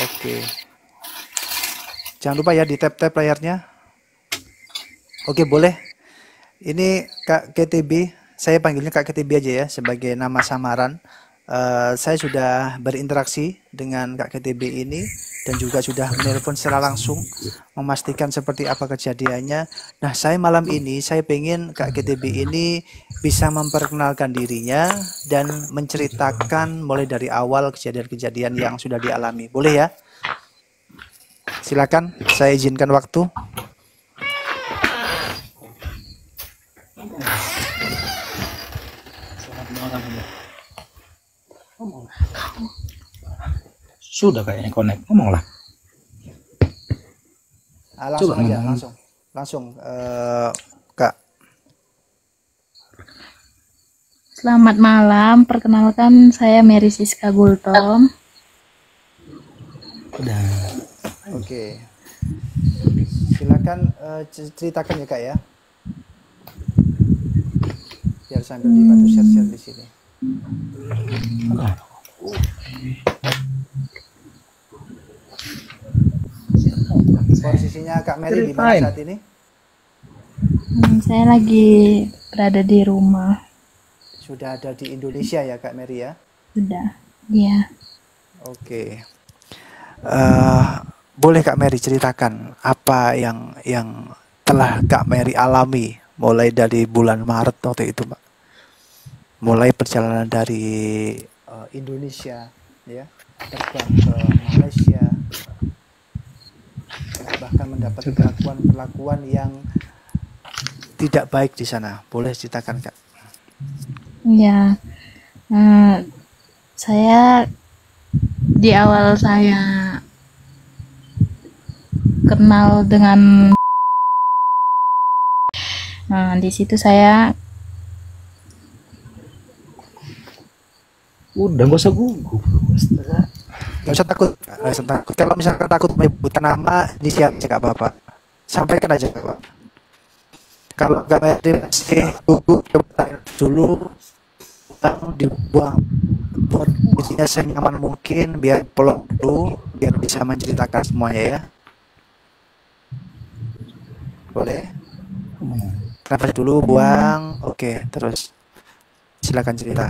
Oke. Jangan lupa ya di tap-tap layarnya. Oke, boleh. Ini Kak KTB, saya panggilnya Kak KTB aja ya sebagai nama samaran. Saya sudah berinteraksi dengan Kak KTB ini dan juga sudah menelpon secara langsung memastikan seperti apa kejadiannya. Nah, saya malam ini saya pengen Kak KTB ini bisa memperkenalkan dirinya dan menceritakan mulai dari awal kejadian-kejadian yang sudah dialami. Boleh ya? Silakan, saya izinkan waktu. Sudah kayaknya connect, ngomonglah. Langsung Coba aja, ngomong. langsung, Kak. Selamat malam, perkenalkan saya Mary Siska Gultom. Udah. Oke, silakan ceritakan ya Kak ya, biar sambil dibantu share-share di sini. Posisinya Kak Mary di mana Ceritain. saat ini? Saya lagi berada di rumah. Sudah ada di Indonesia ya Kak Mary ya? Sudah, ya. Oke. Boleh Kak Mary ceritakan apa yang telah Kak Mary alami mulai dari bulan Maret waktu itu, Pak? Mulai perjalanan dari Indonesia, ya, terbang ke Malaysia, bahkan mendapat perlakuan yang tidak baik di sana. Boleh ceritakan Kak? Ya, saya di awal saya kenal dengan, di situ saya Udah gak usah gugup. Gak usah takut, gak usah takut. Kalau misalkan takut menyebutkan nama, ini siap cek apa-apa. Sampaikan aja Pak. Kalau Kak Mary masih gugup, coba dulu dibuang buat isinya senyaman mungkin biar peluk dulu biar bisa menceritakan semuanya ya. Boleh? Nafas dulu, buang. Oke, terus silakan cerita.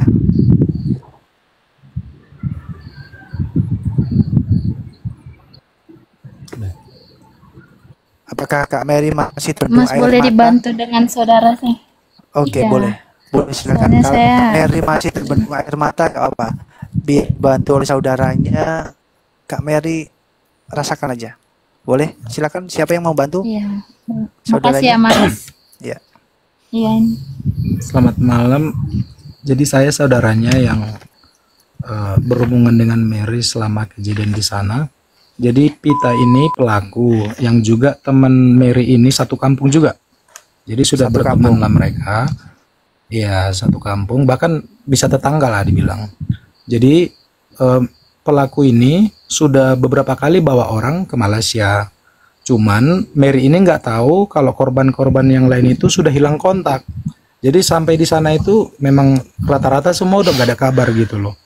Apakah Kak Mary masih terbendung Mas air boleh mata? dibantu dengan saudara saya. Oke, Iya. boleh. Boleh silakan. Soalnya Kalau saya Kak Mary masih terbendung air mata, gak apa. Dibantu oleh saudaranya, Kak Mary rasakan aja. Boleh? Silakan. Siapa yang mau bantu? Iya. Makasih Saudaranya? ya, Mas. Ya. Iya. Selamat malam. Jadi saya saudaranya yang berhubungan dengan Mary selama kejadian di sana. Jadi Pita ini pelaku yang juga teman Mary ini satu kampung juga. Jadi sudah Satu berteman kampung. lah mereka. Ya satu kampung, bahkan bisa tetangga lah dibilang. Jadi pelaku ini sudah beberapa kali bawa orang ke Malaysia. Cuman Mary ini nggak tahu kalau korban-korban yang lain itu sudah hilang kontak. Jadi sampai di sana itu memang rata-rata semua udah nggak ada kabar gitu loh.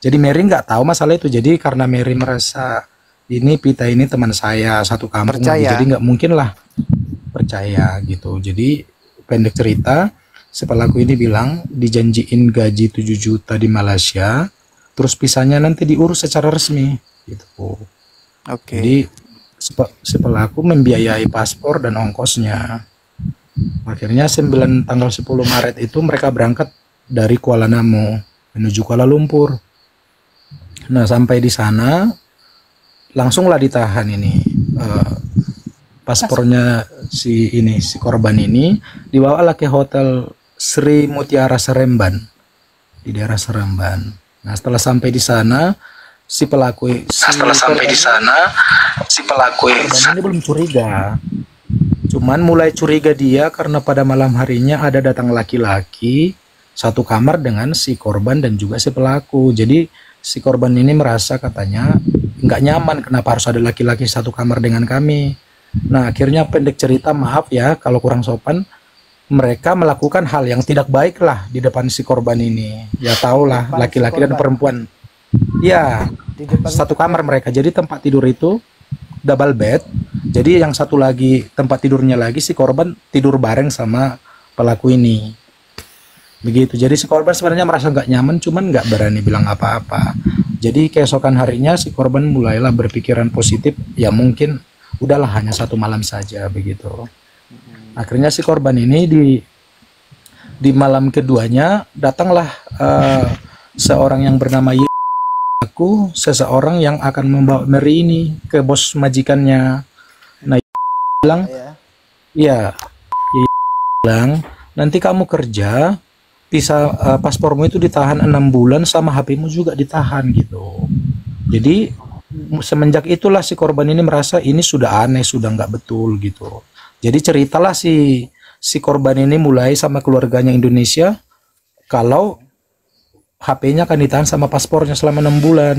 Jadi Mary nggak tahu masalah itu. Jadi karena Mary merasa ini Pita ini teman saya satu kampung, Percaya. jadi nggak mungkin lah percaya gitu. Jadi pendek cerita, si pelaku ini bilang dijanjiin gaji 7 juta di Malaysia, terus pisahnya nanti diurus secara resmi gitu. Oke. Jadi si pelaku membiayai paspor dan ongkosnya. Akhirnya tanggal 10 Maret itu mereka berangkat dari Kuala Namu menuju Kuala Lumpur. Nah sampai di sana langsunglah ditahan ini paspornya si korban ini, dibawalah ke hotel Sri Mutiara Seremban di daerah Seremban. Nah setelah sampai di sana si pelaku korban ini belum curiga. Cuman mulai curiga dia karena pada malam harinya ada datang laki-laki satu kamar dengan si korban dan juga si pelaku. Jadi si korban ini merasa katanya nggak nyaman kenapa harus ada laki-laki satu kamar dengan kami. Nah akhirnya pendek cerita, maaf ya kalau kurang sopan, mereka melakukan hal yang tidak baik lah di depan si korban ini. Ya tahu lah, Depan si laki-laki dan korban. perempuan. Ya, Di depan Satu kamar mereka. Jadi tempat tidur itu double bed. Jadi yang satu lagi tempat tidurnya lagi si korban tidur bareng sama pelaku ini. Begitu. Jadi si korban sebenarnya merasa nggak nyaman, cuman nggak berani bilang apa-apa. Jadi keesokan harinya si korban mulailah berpikiran positif. Ya mungkin udahlah hanya satu malam saja begitu. Akhirnya si korban ini di malam keduanya datanglah seorang yang bernama aku, seseorang yang akan membawa Mary ini ke bos majikannya. Nah, bilang, ya. iya, bilang nanti kamu kerja bisa paspormu itu ditahan 6 bulan sama HP-mu juga ditahan gitu. Jadi semenjak itulah si korban ini merasa ini sudah aneh, sudah nggak betul gitu. Jadi ceritalah si korban ini mulai sama keluarganya Indonesia kalau HP-nya akan ditahan sama paspornya selama 6 bulan.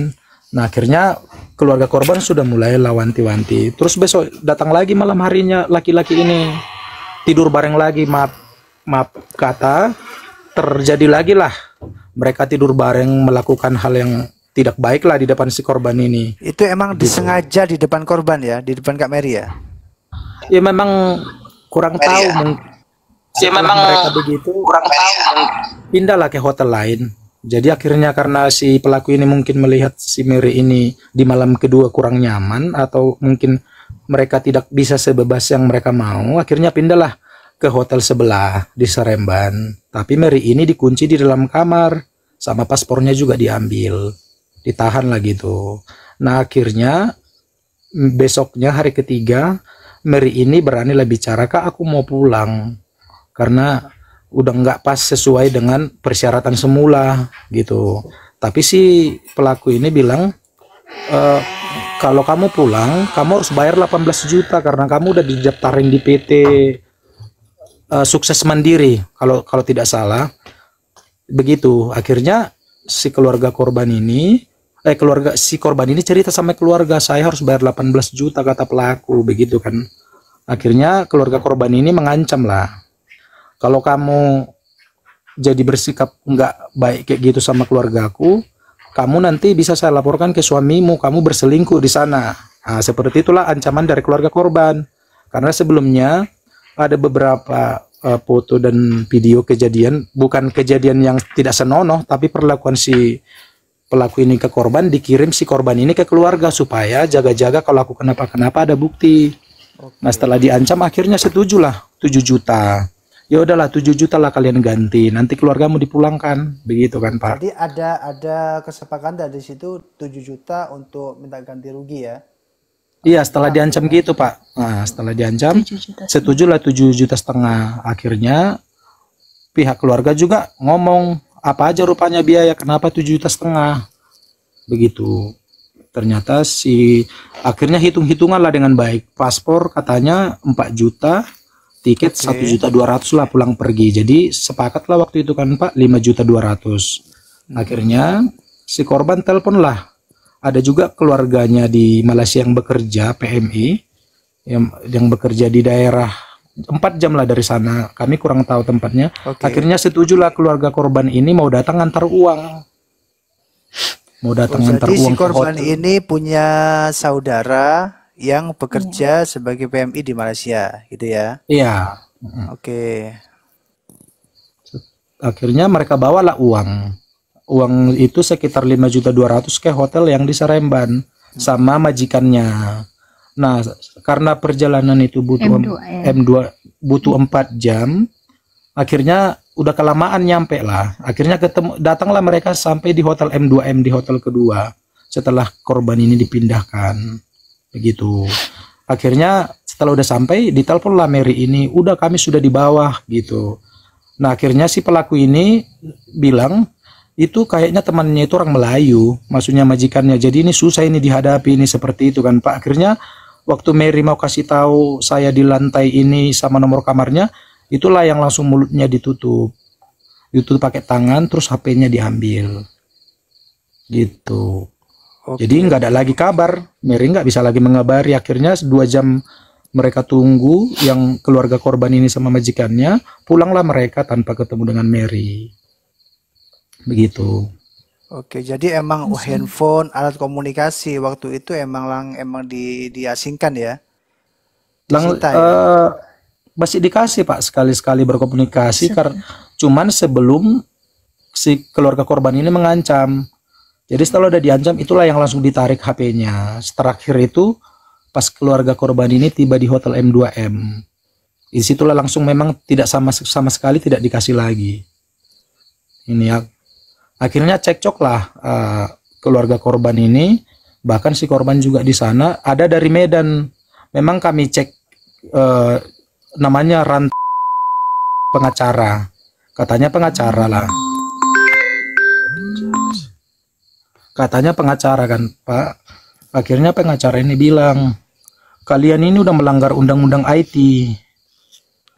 Nah akhirnya keluarga korban sudah mulai wanti-wanti. Terus besok datang lagi malam harinya laki-laki ini tidur bareng lagi, maaf kata, terjadi lagi lah mereka tidur bareng melakukan hal yang tidak baik lah di depan si korban ini. Itu emang disengaja di depan korban ya, di depan Kak Mary ya? Ya memang kurang tahu. Ya memang mereka begitu kurang tahu. Pindahlah ke hotel lain. Jadi akhirnya karena si pelaku ini mungkin melihat si Mary ini di malam kedua kurang nyaman atau mungkin mereka tidak bisa sebebas yang mereka mau, akhirnya pindahlah ke hotel sebelah di Seremban. Tapi Mary ini dikunci di dalam kamar sama paspornya juga diambil, ditahan lah gitu. Nah akhirnya besoknya hari ketiga Mary ini beranilah bicara, Kak aku mau pulang karena udah nggak pas sesuai dengan persyaratan semula gitu. Tapi si pelaku ini bilang kalau kamu pulang kamu harus bayar 18 juta karena kamu udah didaftarin di PT Sukses Mandiri kalau tidak salah begitu. Akhirnya si keluarga korban ini si korban ini cerita sama keluarga, saya harus bayar 18 juta kata pelaku begitu kan. Akhirnya keluarga korban ini mengancam lah, kalau kamu jadi bersikap nggak baik kayak gitu sama keluargaku, kamu nanti bisa saya laporkan ke suamimu, kamu berselingkuh di sana. Nah, seperti itulah ancaman dari keluarga korban. Karena sebelumnya ada beberapa foto dan video kejadian, bukan kejadian yang tidak senonoh, tapi perlakuan si pelaku ini ke korban, dikirim si korban ini ke keluarga supaya jaga-jaga kalau aku kenapa-kenapa ada bukti. Nah setelah diancam akhirnya setujulah 7 juta. Ya udahlah 7 juta lah kalian ganti, nanti keluargamu dipulangkan, begitu kan Pak. Jadi ada kesepakatan dari situ 7 juta untuk minta ganti rugi ya? Iya setelah diancam gitu Pak. Nah setelah diancam setujulah 7,5 juta. Akhirnya pihak keluarga juga ngomong apa aja rupanya biaya, kenapa 7,5 juta. Begitu. Ternyata akhirnya hitung-hitungan lah dengan baik. Paspor katanya 4 juta. Tiket 1,2 juta lah pulang pergi. Jadi sepakatlah waktu itu kan Pak 5,2 juta. Akhirnya si korban telepon lah. Ada juga keluarganya di Malaysia yang bekerja PMI yang bekerja di daerah 4 jam lah dari sana. Kami kurang tahu tempatnya. Akhirnya setujulah keluarga korban ini mau datang antar uang. Mau datang antar jadi uang si korban ini punya saudara yang bekerja sebagai PMI di Malaysia, gitu ya? Iya. Oke. Akhirnya mereka bawalah uang. Uang itu sekitar 5,2 juta ke hotel yang di Seremban sama majikannya. Nah, karena perjalanan itu butuh M2 butuh 4 jam, akhirnya udah kelamaan nyampe lah. Akhirnya datanglah mereka sampai di hotel M2M, di hotel kedua setelah korban ini dipindahkan. Begitu. Akhirnya setelah udah sampai ditelepon lah Mary ini, udah kami sudah di bawah gitu. Nah akhirnya si pelaku ini bilang itu kayaknya temannya itu orang Melayu, maksudnya majikannya, jadi ini susah ini dihadapi ini seperti itu kan Pak. Akhirnya waktu Mary mau kasih tahu saya di lantai ini sama nomor kamarnya, itulah yang langsung mulutnya ditutup pakai tangan, terus HP-nya diambil gitu. Jadi nggak ada lagi kabar, Mary nggak bisa lagi mengabari. Akhirnya 2 jam mereka tunggu, yang keluarga korban ini sama majikannya, pulanglah mereka tanpa ketemu dengan Mary. Begitu. Oke, jadi emang Langsung. handphone, alat komunikasi waktu itu emang diasingkan ya, Lang, disita ya. eh, Masih dikasih Pak sekali-sekali berkomunikasi karena Se- cuman sebelum si keluarga korban ini mengancam. Jadi setelah udah diancam itulah yang langsung ditarik HP-nya. Terakhir itu pas keluarga korban ini tiba di hotel M2M. Disitulah langsung memang tidak sama sama sekali tidak dikasih lagi. Ini ya. Akhirnya cekcok lah keluarga korban ini. Bahkan si korban juga di sana ada dari Medan. Memang kami cek eh, namanya pengacara. Katanya pengacara lah. Katanya pengacara kan, Pak. Akhirnya pengacara ini bilang, kalian ini udah melanggar undang-undang IT.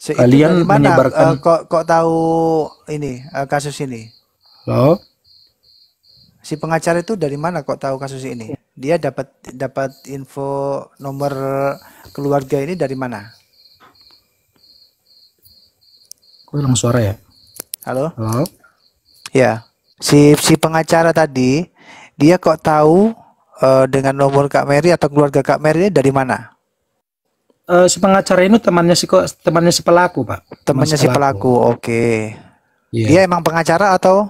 Itu dari Kalian mana? menyebarkan Kok tahu ini kasus ini? loh. Si pengacara itu dari mana kok tahu kasus ini? Dia dapat dapat info nomor keluarga ini dari mana? Kok hilang suara ya? Halo? Halo? Ya. Si pengacara tadi, dia kok tahu dengan nomor Kak Mary atau keluarga Kak Mary ini dari mana? Si pengacara ini temannya si pelaku, Pak. Teman Temannya si pelaku. Oke. Dia Iya. emang pengacara atau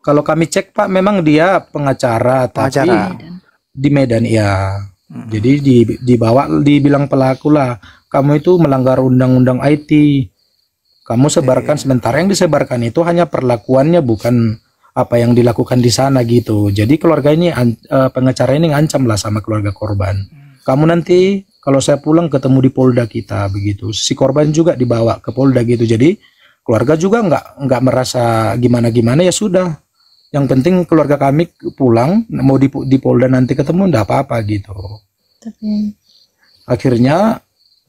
Kalau kami cek, Pak, memang dia pengacara, Di tapi pengacara? Medan. di Medan ya. Mm-mm. Jadi dibawa dibilang pelaku lah, kamu itu melanggar undang-undang IT. Kamu sebarkan Oke. sementara yang disebarkan itu hanya perlakuannya bukan apa yang dilakukan di sana gitu. Jadi keluarga ini pengacara ini ngancam lah sama keluarga korban. Kamu nanti kalau saya pulang ketemu di Polda kita begitu. Si korban juga dibawa ke Polda gitu. Jadi keluarga juga nggak merasa gimana-gimana ya sudah. Yang penting keluarga kami pulang mau di Polda nanti ketemu enggak apa-apa gitu. Tapi Akhirnya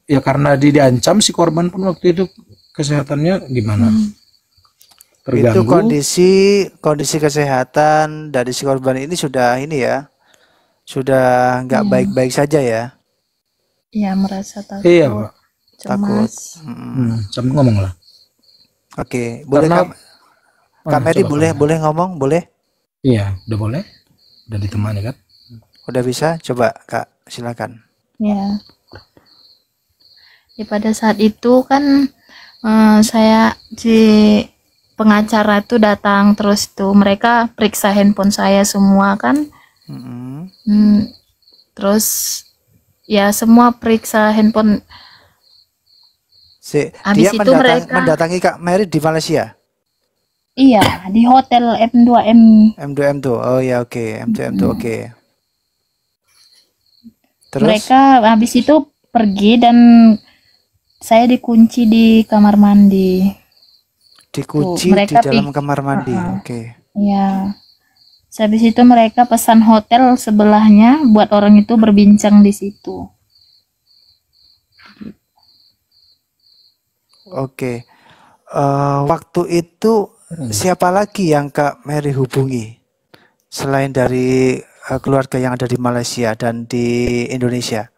ya karena diancam si korban pun waktu itu kesehatannya gimana? Itu Terganggu. kondisi kesehatan dari si korban ini sudah ini ya, sudah nggak ya, baik-baik saja ya, ya merasa Iya, takut, Pak. takut. cemas. Sambil ngomong lah. Oke, boleh Karena Kak Mary coba boleh kamu. boleh ngomong, boleh? Iya, udah boleh. Udah ditemani kan? Udah bisa? Coba Kak, silakan. Ya, ya pada saat itu kan saya si pengacara tuh datang terus tuh mereka periksa handphone saya semua kan. Mm-mm. Hmm, terus ya semua periksa handphone. Dia Habis itu mereka mendatangi Kak Mary di Malaysia. iya di hotel M2M. M2M tuh. Oh ya oke, M2M tuh oke. Terus Mereka habis itu pergi dan saya dikunci di kamar mandi. dikunci di Mereka dalam kamar mandi. uh-uh, Oke. ya. Habis itu mereka pesan hotel sebelahnya buat orang itu berbincang di situ. Oke. Waktu itu siapa lagi yang Kak Mary hubungi selain dari keluarga yang ada di Malaysia dan di Indonesia?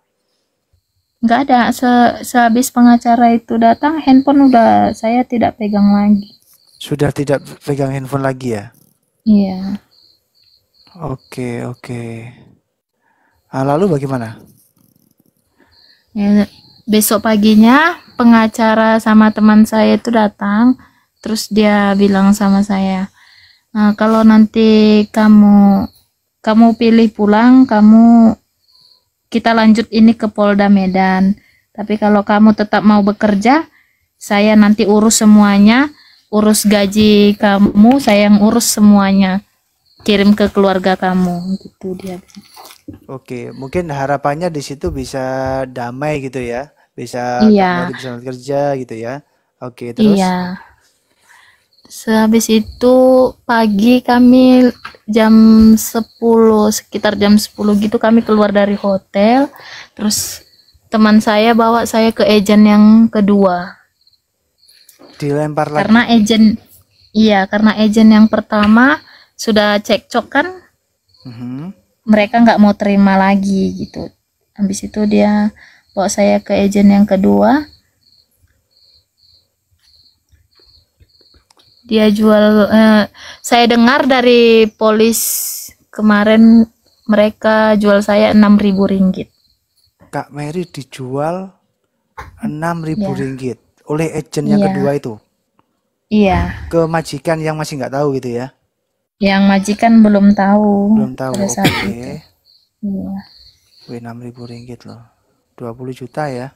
Nggak ada. Sehabis pengacara itu datang, handphone udah saya tidak pegang lagi. Sudah tidak pegang handphone lagi ya? Iya. Oke, oke. Lalu bagaimana? Ya, besok paginya pengacara sama teman saya itu datang, terus dia bilang sama saya, "Nah, kalau nanti kamu pilih pulang, kita lanjut ini ke Polda Medan. Tapi kalau kamu tetap mau bekerja, saya nanti urus semuanya, urus gaji kamu, saya yang urus semuanya, kirim ke keluarga kamu." Gitu dia. Oke, mungkin harapannya di situ bisa damai gitu ya. Bisa Kak Iya, Mary bisa kerja gitu ya. Oke, terus iya. Sehabis itu pagi kami jam 10, sekitar jam 10 gitu kami keluar dari hotel. Terus teman saya bawa saya ke agen yang kedua. dilempar lagi. Karena agen yang pertama sudah cekcok kan, Mhm. mereka nggak mau terima lagi gitu. Habis itu dia bawa saya ke agen yang kedua. Dia jual, saya dengar dari polis kemarin mereka jual saya 6.000 ringgit. Kak Mary dijual 6.000 Ya, ringgit oleh agent yang iya, kedua itu iya. ke majikan yang masih nggak tahu gitu ya? Yang majikan belum tahu Belum tahu. pada saat itu. Oke. Iya. Wih, 6.000 ringgit loh. 20 juta ya.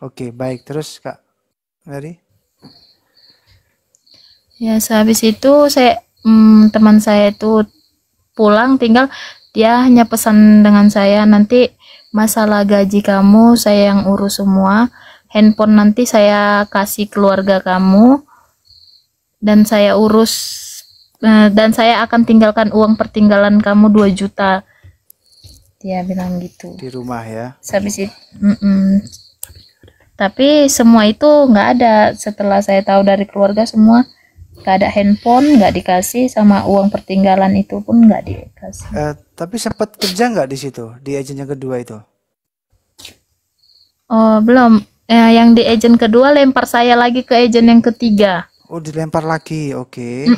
Oke, baik. Terus Kak Mary? Ya, sehabis itu teman saya itu pulang, tinggal dia hanya pesan dengan saya, nanti masalah gaji kamu saya yang urus semua, handphone nanti saya kasih keluarga kamu dan saya urus, dan saya akan tinggalkan uang pertinggalan kamu 2 juta, dia bilang gitu. Di rumah ya. Habis itu tapi semua itu nggak ada. Setelah saya tahu dari keluarga semua nggak ada, handphone nggak dikasih, sama uang pertinggalan itu pun nggak dikasih. Tapi sempat kerja nggak di situ, di agent yang kedua itu? Oh, belum. Yang di agent kedua lempar saya lagi ke agent yang ketiga. Oh, dilempar lagi. Oke.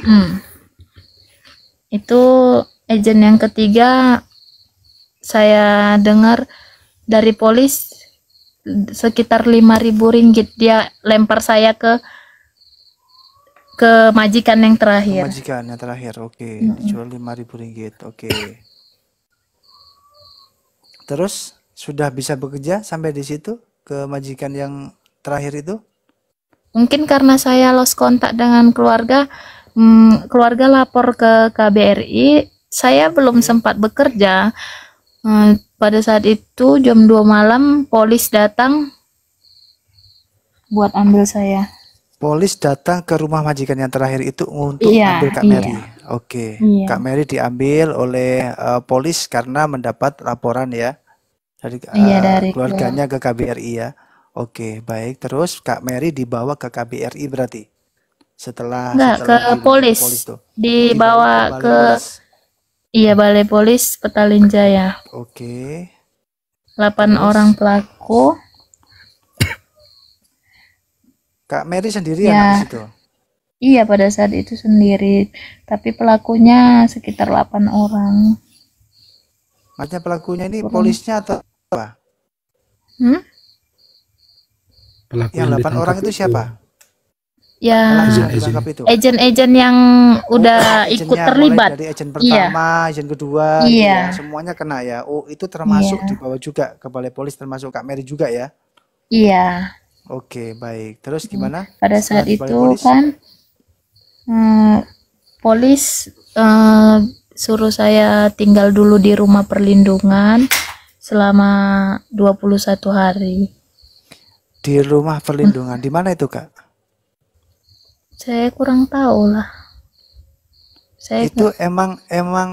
Itu agent yang ketiga, saya dengar dari polis sekitar 5.000 ringgit dia lempar saya ke majikan yang terakhir. Majikan yang terakhir. Oke. Dijual 5.000 ringgit. Oke. Terus sudah bisa bekerja sampai di situ ke majikan yang terakhir itu? Mungkin karena saya lost kontak dengan keluarga, keluarga lapor ke KBRI, saya belum sempat bekerja. Pada saat itu jam 2 malam polis datang buat ambil saya. Polis datang ke rumah majikan yang terakhir itu untuk Iya, ambil Kak iya. Mary. Oke. Iya. Kak Mary diambil oleh polis karena mendapat laporan ya dari Iya, dari keluarganya ke KBRI ya. Oke, baik. Terus Kak Mary dibawa ke KBRI berarti setelah Enggak, ke polis. tuh. Dibawa Balai ke polis. iya, Balai Polis Petaling Jaya. Oke. 8 orang pelaku. Kak Mary sendiri Ya. anak di situ. Iya, pada saat itu sendiri, tapi pelakunya sekitar 8 orang. Maksudnya pelakunya ini polisnya atau apa? Pelaku Yang 8 orang itu siapa? Ya, Yang ditangkap itu. agen-agen yang udah ikut Agennya, terlibat. mulai dari agen pertama, agen kedua, gitu Iya. ya, semuanya kena ya. Oh, itu termasuk Iya. dibawa juga ke Balai Polis, termasuk Kak Mary juga ya. Iya. Oke, baik. Terus gimana? Pada setelah saat di Balai itu Polis? kan polis suruh saya tinggal dulu di rumah perlindungan selama 21 hari. Di rumah perlindungan, di mana itu Kak? Saya kurang tahu lah. Saya Itu emang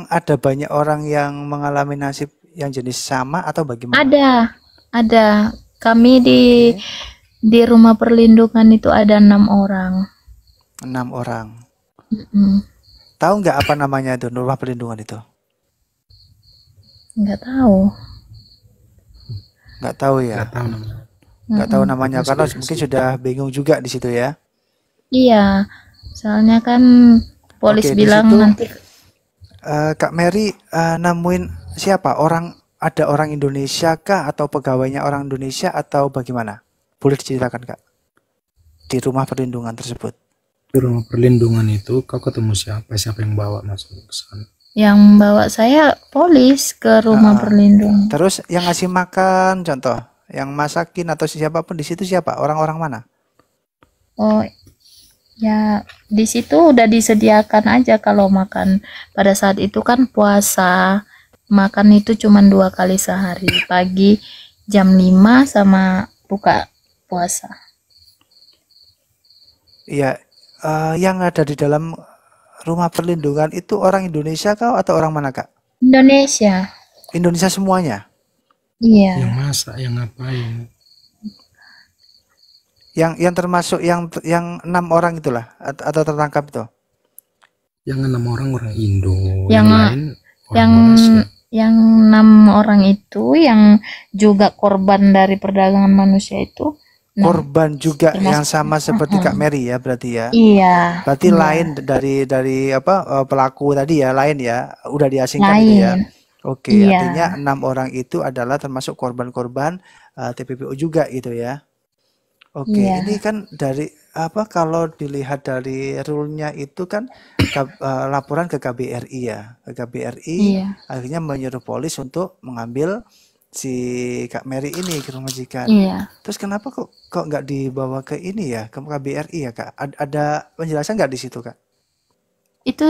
ada banyak orang yang mengalami nasib yang jenis sama atau bagaimana? ada. Kami di rumah perlindungan itu ada 6 orang. 6 orang. Mm-mm. Tahu nggak apa namanya itu rumah perlindungan itu? Nggak tahu. Nggak tahu ya. Nggak tahu namanya. Nggak tahu namanya karena mungkin sudah bingung juga di situ ya. Iya, soalnya kan polis Oke, di bilang situ, nanti Kak Mary nemuin siapa? Ada orang Indonesia kah atau pegawainya orang Indonesia atau bagaimana? Boleh diceritakan Kak? Di rumah perlindungan tersebut. Di rumah perlindungan itu kau ketemu siapa? Siapa yang bawa masuk ke sana? yang bawa saya polis ke rumah perlindungan. Terus yang ngasih makan, contoh, yang masakin atau siapapun di situ siapa? Orang-orang mana? Oh, ya di situ udah disediakan aja kalau makan. Pada saat itu kan puasa, makan itu cuma 2 kali sehari, pagi jam 5 sama buka puasa. Iya, yang ada di dalam rumah perlindungan itu orang Indonesia kah atau orang mana Kak? Indonesia. Indonesia semuanya? Iya. Yang masak, yang ngapain? Yang termasuk yang 6 orang itulah atau tertangkap itu? Yang 6 orang Indo, Yang lain orang yang Malaysia. yang 6 orang itu yang juga korban dari perdagangan manusia itu Nah, korban juga yang termasuk sama seperti Kak Mary ya berarti ya. iya, Berarti iya, lain dari apa pelaku tadi ya, lain ya, udah diasingkan itu ya. lain. Oke, Iya, artinya 6 orang itu adalah termasuk korban-korban TPPO juga gitu ya. Oke, ini iya, kan dari apa kalau dilihat dari rule-nya itu kan laporan ke KBRI ya. Ke KBRI iya, akhirnya menyuruh polis untuk mengambil si Kak Mary ini ke rumah majikan. iya. Terus kenapa kok nggak dibawa ke ini ya, ke KBRI ya, Kak? Ada penjelasan nggak di situ, Kak? Itu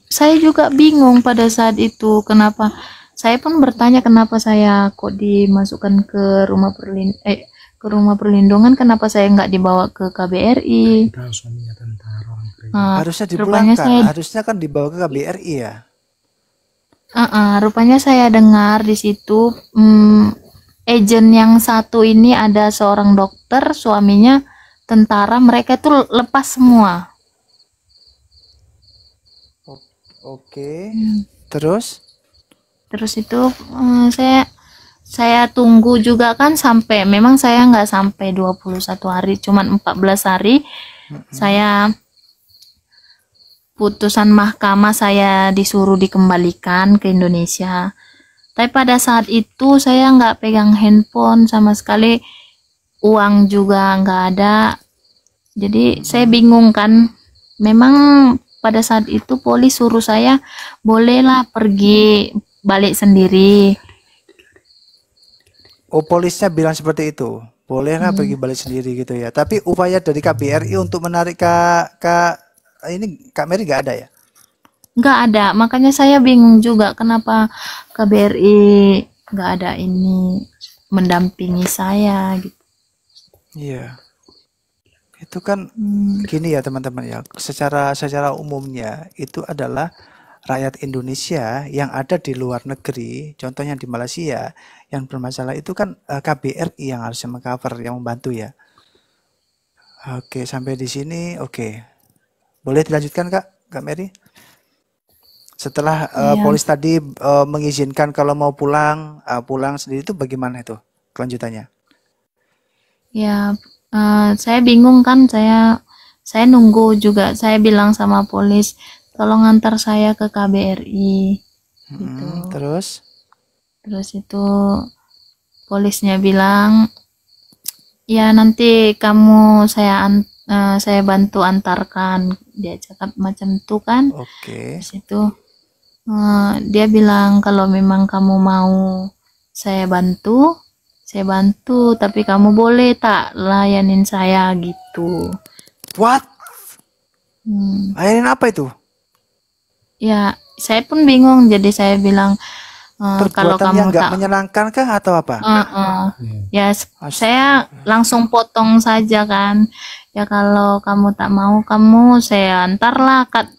saya juga bingung pada saat itu kenapa. Saya pun bertanya kenapa saya kok dimasukkan ke rumah perlindungan, kenapa saya nggak dibawa ke KBRI. Tahu suaminya tentara orang keren. Harusnya Rupanya dipulangkan, saya harusnya kan dibawa ke KBRI ya. rupanya saya dengar di situ agen yang satu ini ada seorang dokter, suaminya tentara, mereka itu lepas semua. Oke. Hmm. Terus? Terus itu saya tunggu juga kan sampai memang saya nggak sampai 21 hari, cuman 14 hari saya putusan mahkamah saya disuruh dikembalikan ke Indonesia. Tapi pada saat itu saya nggak pegang handphone sama sekali, uang juga nggak ada. Jadi saya bingung kan. Memang pada saat itu polis suruh saya bolehlah pergi balik sendiri. Oh, polisnya bilang seperti itu. Bolehlah pergi balik sendiri gitu ya. Tapi upaya dari KBRI untuk menarik ini Kak Mary nggak ada ya? Nggak ada, makanya saya bingung juga kenapa KBRI nggak ada ini mendampingi saya gitu. Iya. Itu kan gini ya teman-teman ya. Secara umumnya itu adalah rakyat Indonesia yang ada di luar negeri, contohnya di Malaysia, yang bermasalah itu kan KBRI yang harusnya mengcover, yang membantu ya. Oke, sampai di sini oke. Boleh dilanjutkan Kak Mary? Setelah Iya, polis tadi mengizinkan kalau mau pulang, pulang sendiri itu bagaimana itu kelanjutannya? ya saya bingung kan, saya nunggu juga, saya bilang sama polis tolong antar saya ke KBRI gitu. Terus? Terus itu polisnya bilang ya nanti kamu saya bantu antarkan, dia cakap macam itu kan. Oke. Terus itu dia bilang kalau memang kamu mau saya bantu tapi kamu boleh tak layanin saya gitu. What? Layanin apa itu? Ya saya pun bingung, jadi saya bilang kalau Perbuatan yang kamu nggak tak menyenangkan kah atau apa? ya saya langsung potong saja kan, ya kalau kamu tak mau saya antarlah ke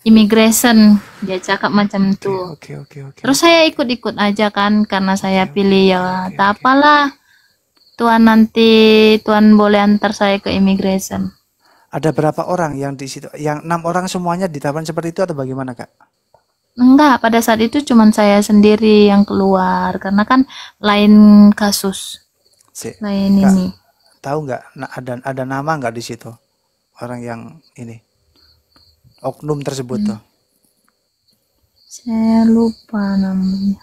immigration, dia cakap macam itu. Oke. Terus saya ikut-ikut aja kan, karena saya pilih ya tak apalah, Tuhan boleh antar saya ke immigration. Ada berapa orang yang di situ? Yang 6 orang semuanya ditahan seperti itu atau bagaimana Kak? Enggak, pada saat itu cuman saya sendiri yang keluar karena kan lain kasus, lain Kak, ini. tahu nggak ada nama nggak di situ orang yang ini oknum tersebut tuh? Saya lupa namanya.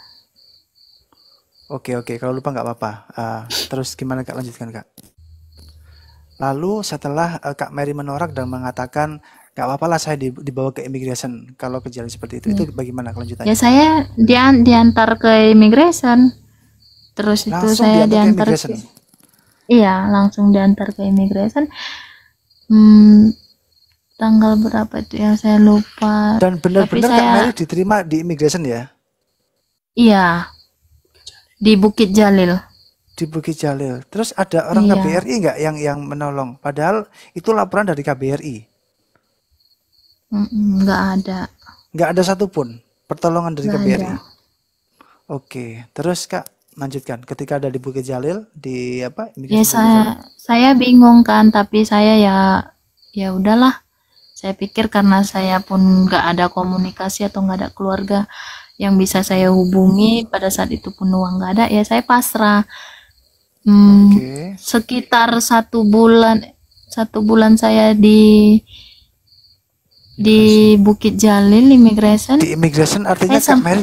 Oke, kalau lupa nggak apa-apa. Terus gimana Kak, lanjutkan Kak. Lalu setelah Kak Mary menolak dan mengatakan nggak apa-apa lah saya dibawa ke immigration kalau kejadian seperti itu bagaimana kelanjutannya? Ya saya diantar ke immigration. Terus itu Langsung saya diantar ke diantar immigration? iya, langsung diantar ke immigration. Tanggal berapa itu yang saya lupa. Dan benar-benar Tapi Kak Mary diterima di immigration ya? iya, di Bukit Jalil. Di Bukit Jalil. Terus ada orang Iya. KBRI nggak yang menolong? Padahal itu laporan dari KBRI. Nggak ada. Nggak ada satupun pertolongan dari Nggak KBRI. ada. Oke, terus Kak lanjutkan. Ketika ada di Bukit Jalil di apa? Ya Immigration saya bingung kan, tapi saya ya udahlah. Saya pikir karena saya pun nggak ada komunikasi atau nggak ada keluarga yang bisa saya hubungi pada saat itu pun uang nggak ada, ya saya pasrah. Oke. Sekitar 1 bulan saya di Bukit Jalil Immigration. Di immigration artinya Kak Mary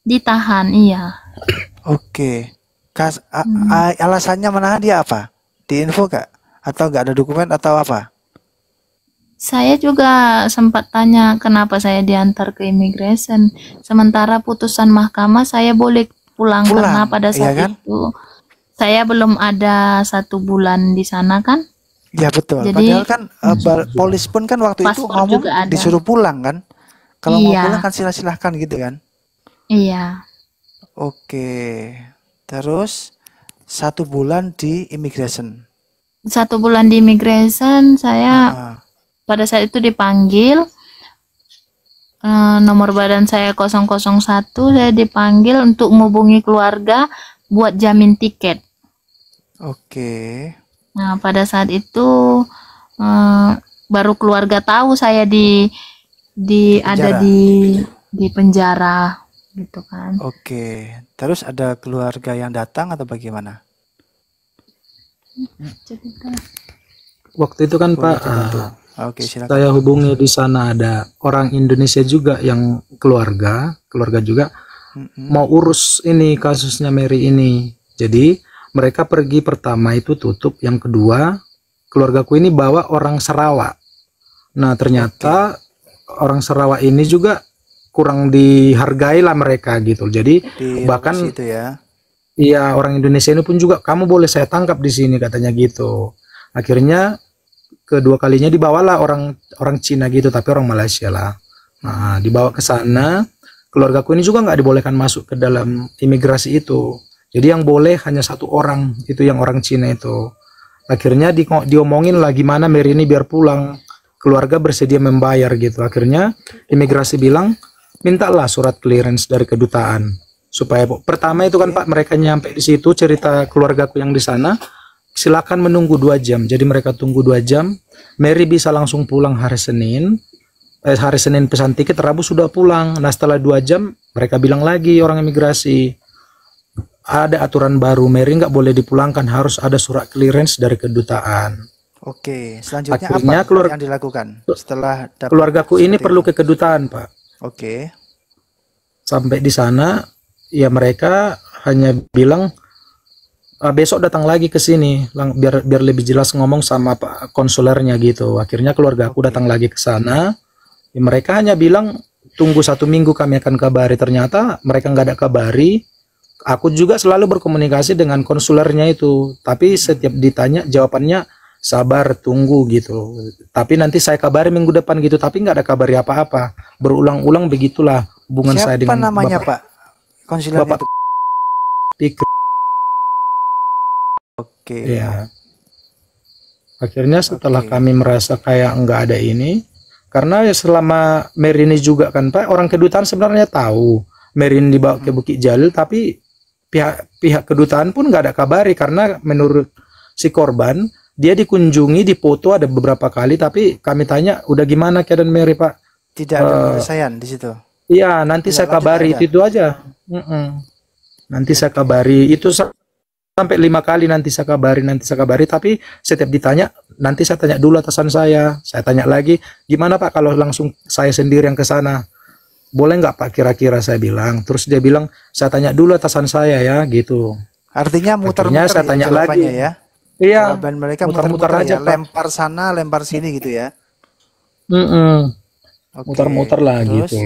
Ditahan, iya. Oke. Alasannya menahan dia apa? Di info Kak? Atau nggak ada dokumen atau apa? Saya juga sempat tanya kenapa saya diantar ke immigration. Sementara putusan mahkamah saya boleh pulang karena pada iya saat kan? itu saya belum ada 1 bulan di sana kan. Ya betul. Jadi Padahal kan polis pun kan waktu itu paspor ngomong juga ada. disuruh pulang kan? Kalau mau Iya, pulang kan silahkan gitu kan? iya. Oke. Terus 1 bulan di immigration. 1 bulan di immigration saya Ah, pada saat itu dipanggil, nomor badan saya 001, saya dipanggil untuk menghubungi keluarga buat jamin tiket. Oke. Nah, pada saat itu baru keluarga tahu saya ada di penjara gitu kan. Oke. Terus ada keluarga yang datang atau bagaimana? Cerita. Waktu itu kan Boleh Pak, dibantu. Oke, silakan. saya hubungi di sana ada orang Indonesia juga yang keluarga juga mau urus ini kasusnya Mary ini. Jadi mereka pergi pertama itu tutup, yang kedua keluargaku ini bawa orang Sarawak. Nah ternyata orang Sarawak ini juga kurang dihargai lah mereka gitu. Jadi Di bahkan lokasi itu ya. iya orang Indonesia ini pun juga kamu boleh saya tangkap di sini katanya gitu. Akhirnya kedua kalinya dibawalah orang Cina gitu, tapi orang Malaysia lah. Nah dibawa ke sana, keluargaku ini juga nggak dibolehkan masuk ke dalam imigrasi itu. Jadi yang boleh hanya 1 orang, itu yang orang Cina itu. Akhirnya diomongin lah gimana Mary ini biar pulang. Keluarga bersedia membayar gitu. Akhirnya imigrasi bilang mintalah surat clearance dari kedutaan supaya pertama itu kan Pak, mereka nyampe di situ cerita keluargaku yang di sana, silakan menunggu 2 jam. Jadi mereka tunggu 2 jam. Mary bisa langsung pulang hari Senin. Hari Senin pesan tiket, Rabu sudah pulang. Nah setelah 2 jam mereka bilang lagi orang imigrasi, ada aturan baru, Mary nggak boleh dipulangkan, harus ada surat clearance dari kedutaan. Oke, selanjutnya Akhirnya apa yang dilakukan setelah dapat keluargaku ini seperti perlu itu? ke kedutaan Pak. Oke. Sampai di sana ya mereka hanya bilang besok datang lagi ke sini biar lebih jelas ngomong sama Pak konsulernya gitu. Akhirnya keluarga aku datang lagi ke sana. Ya, mereka hanya bilang tunggu 1 minggu kami akan kabari. Ternyata mereka nggak ada kabari. Aku juga selalu berkomunikasi dengan konsulernya itu. Tapi setiap ditanya jawabannya sabar tunggu gitu. Tapi nanti saya kabari minggu depan gitu. Tapi nggak ada kabari apa-apa. Berulang-ulang begitulah hubungan saya Siapa dengan namanya Bapak Pak? Konsulernya Bapak itu. Pikir. Oke. Ya. Akhirnya setelah Oke. kami merasa kayak nggak ada ini, karena ya selama Mary ini juga kan Pak, orang kedutaan sebenarnya tahu Mary ini dibawa ke Bukit Jalil, tapi pihak kedutaan pun nggak ada kabari karena menurut si korban dia dikunjungi, dipoto ada beberapa kali, tapi kami tanya udah gimana keadaan Mary Pak? Tidak ada penyelesaian di situ. Iya nanti saya kabari itu aja. Nanti saya kabari itu sampai 5 kali nanti saya kabari, tapi setiap ditanya nanti saya tanya dulu atasan saya tanya lagi gimana Pak kalau langsung saya sendiri yang ke sana, boleh nggak Pak kira-kira, saya bilang. Terus dia bilang saya tanya dulu atasan saya ya gitu. Artinya muter-muter saya tanya lagi ya. Iya, Jawaban mereka muter-muter ya, aja Pak. lempar sana lempar sini gitu ya. Oke. Muter-muter lah Terus? gitu.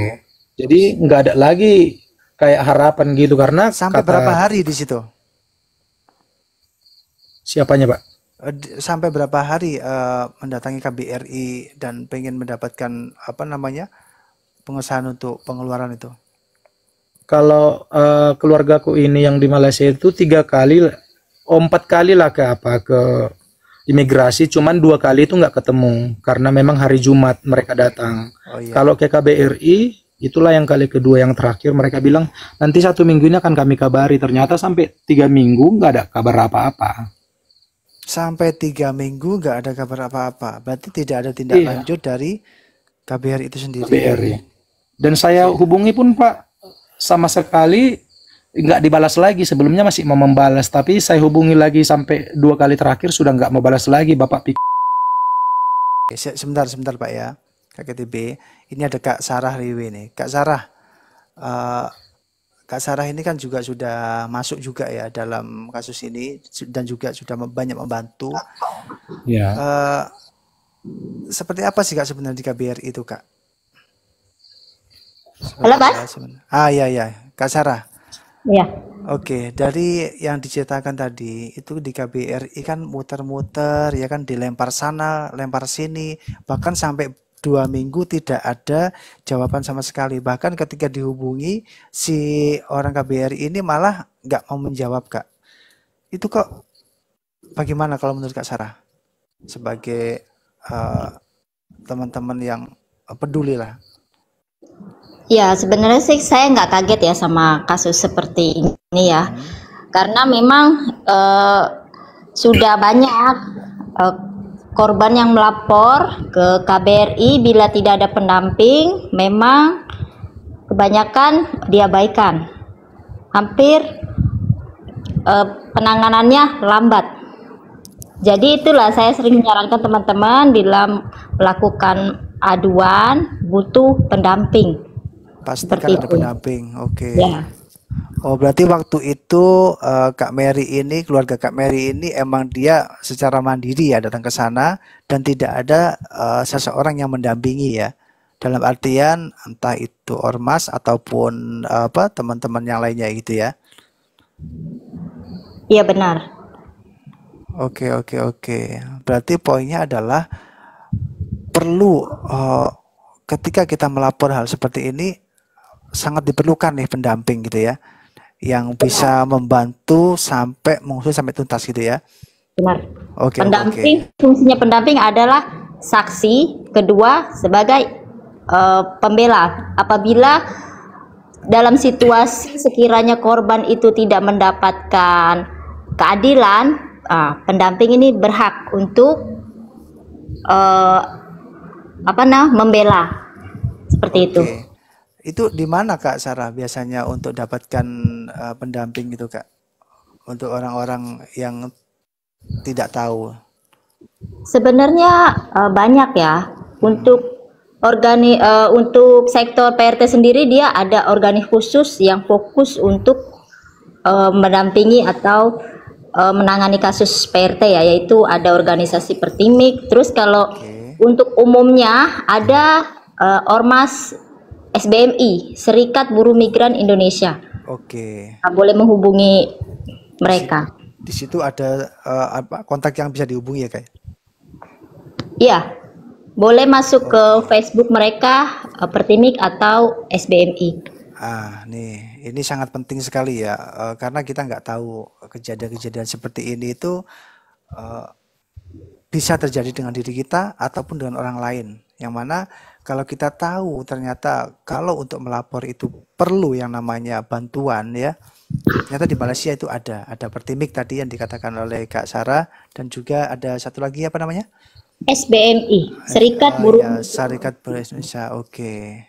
Jadi nggak ada lagi kayak harapan gitu karena Sampai berapa hari di situ? Siapanya Pak? Sampai berapa hari mendatangi KBRI dan pengen mendapatkan apa namanya pengesahan untuk pengeluaran itu? Kalau keluargaku ini yang di Malaysia itu 3 kali, 4 kali lah ke imigrasi, cuman 2 kali itu nggak ketemu karena memang hari Jumat mereka datang. Oh, iya. Kalau ke KBRI itulah yang kali kedua, yang terakhir mereka bilang nanti 1 minggu ini akan kami kabari. Ternyata sampai 3 minggu nggak ada kabar apa-apa. Sampai 3 minggu nggak ada kabar apa-apa. Berarti tidak ada tindak lanjut dari KBRI itu sendiri. KBRI. Dan saya hubungi pun Pak sama sekali nggak dibalas lagi. Sebelumnya masih mau membalas, tapi saya hubungi lagi sampai 2 kali terakhir sudah nggak mau balas lagi, Bapak. Oke, sebentar Pak ya, Kak KTB. Ini ada Kak Sarah Riwe nih. Kak Sarah, eh, Kak Sarah ini kan juga sudah masuk juga ya dalam kasus ini dan juga sudah banyak membantu. Ya. Eh, Seperti apa sih Kak sebenarnya di KBRI itu Kak? Halo, Mas? Ya, Kak Sarah. Iya. Oke, dari yang diceritakan tadi itu di KBRI kan muter-muter ya kan, dilempar sana, lempar sini, bahkan sampai 2 minggu tidak ada jawaban sama sekali. Bahkan ketika dihubungi si orang KBRI ini malah nggak mau menjawab Kak. Itu kok bagaimana kalau menurut Kak Sarah sebagai teman-teman yang peduli lah? Ya, sebenarnya sih saya nggak kaget ya sama kasus seperti ini ya. Karena memang sudah banyak korban yang melapor ke KBRI bila tidak ada pendamping, memang kebanyakan diabaikan. Hampir penanganannya lambat. Jadi itulah saya sering menyarankan teman-teman bila melakukan aduan butuh pendamping. Pastikan ada pendamping. Oke. Ya. Oh, berarti waktu itu Kak Mary ini, keluarga Kak Mary ini emang dia secara mandiri ya datang ke sana dan tidak ada seseorang yang mendampingi ya. Dalam artian entah itu ormas ataupun teman-teman yang lainnya gitu ya. Iya, benar. Oke. Berarti poinnya adalah perlu ketika kita melapor hal seperti ini sangat diperlukan nih pendamping gitu ya, yang bisa membantu sampai mengusut sampai tuntas gitu ya. Benar. Oke. Fungsinya pendamping adalah saksi, kedua sebagai pembela. Apabila dalam situasi sekiranya korban itu tidak mendapatkan keadilan, pendamping ini berhak untuk membela seperti itu. Itu di mana Kak Sarah biasanya untuk dapatkan pendamping gitu Kak? Untuk orang-orang yang tidak tahu. Sebenarnya banyak ya. Untuk untuk sektor PRT sendiri dia ada organik khusus yang fokus untuk mendampingi atau menangani kasus PRT ya, yaitu ada organisasi Pertimik. Terus kalau untuk umumnya ada Ormas SBMI, Serikat Buruh Migran Indonesia. Oke. Boleh menghubungi mereka. Di situ ada kontak yang bisa dihubungi ya Kak? Iya, boleh masuk ke Facebook mereka, Pertimik atau SBMI. Nih, ini sangat penting sekali ya, karena kita nggak tahu kejadian-kejadian seperti ini itu bisa terjadi dengan diri kita ataupun dengan orang lain. Yang mana kalau kita tahu ternyata kalau untuk melapor itu perlu yang namanya bantuan ya, ternyata di Malaysia itu ada Pertimik tadi yang dikatakan oleh Kak Sarah, dan juga ada satu lagi apa namanya? SBMI, Serikat Buruh. Serikat Buruh Indonesia. Oke.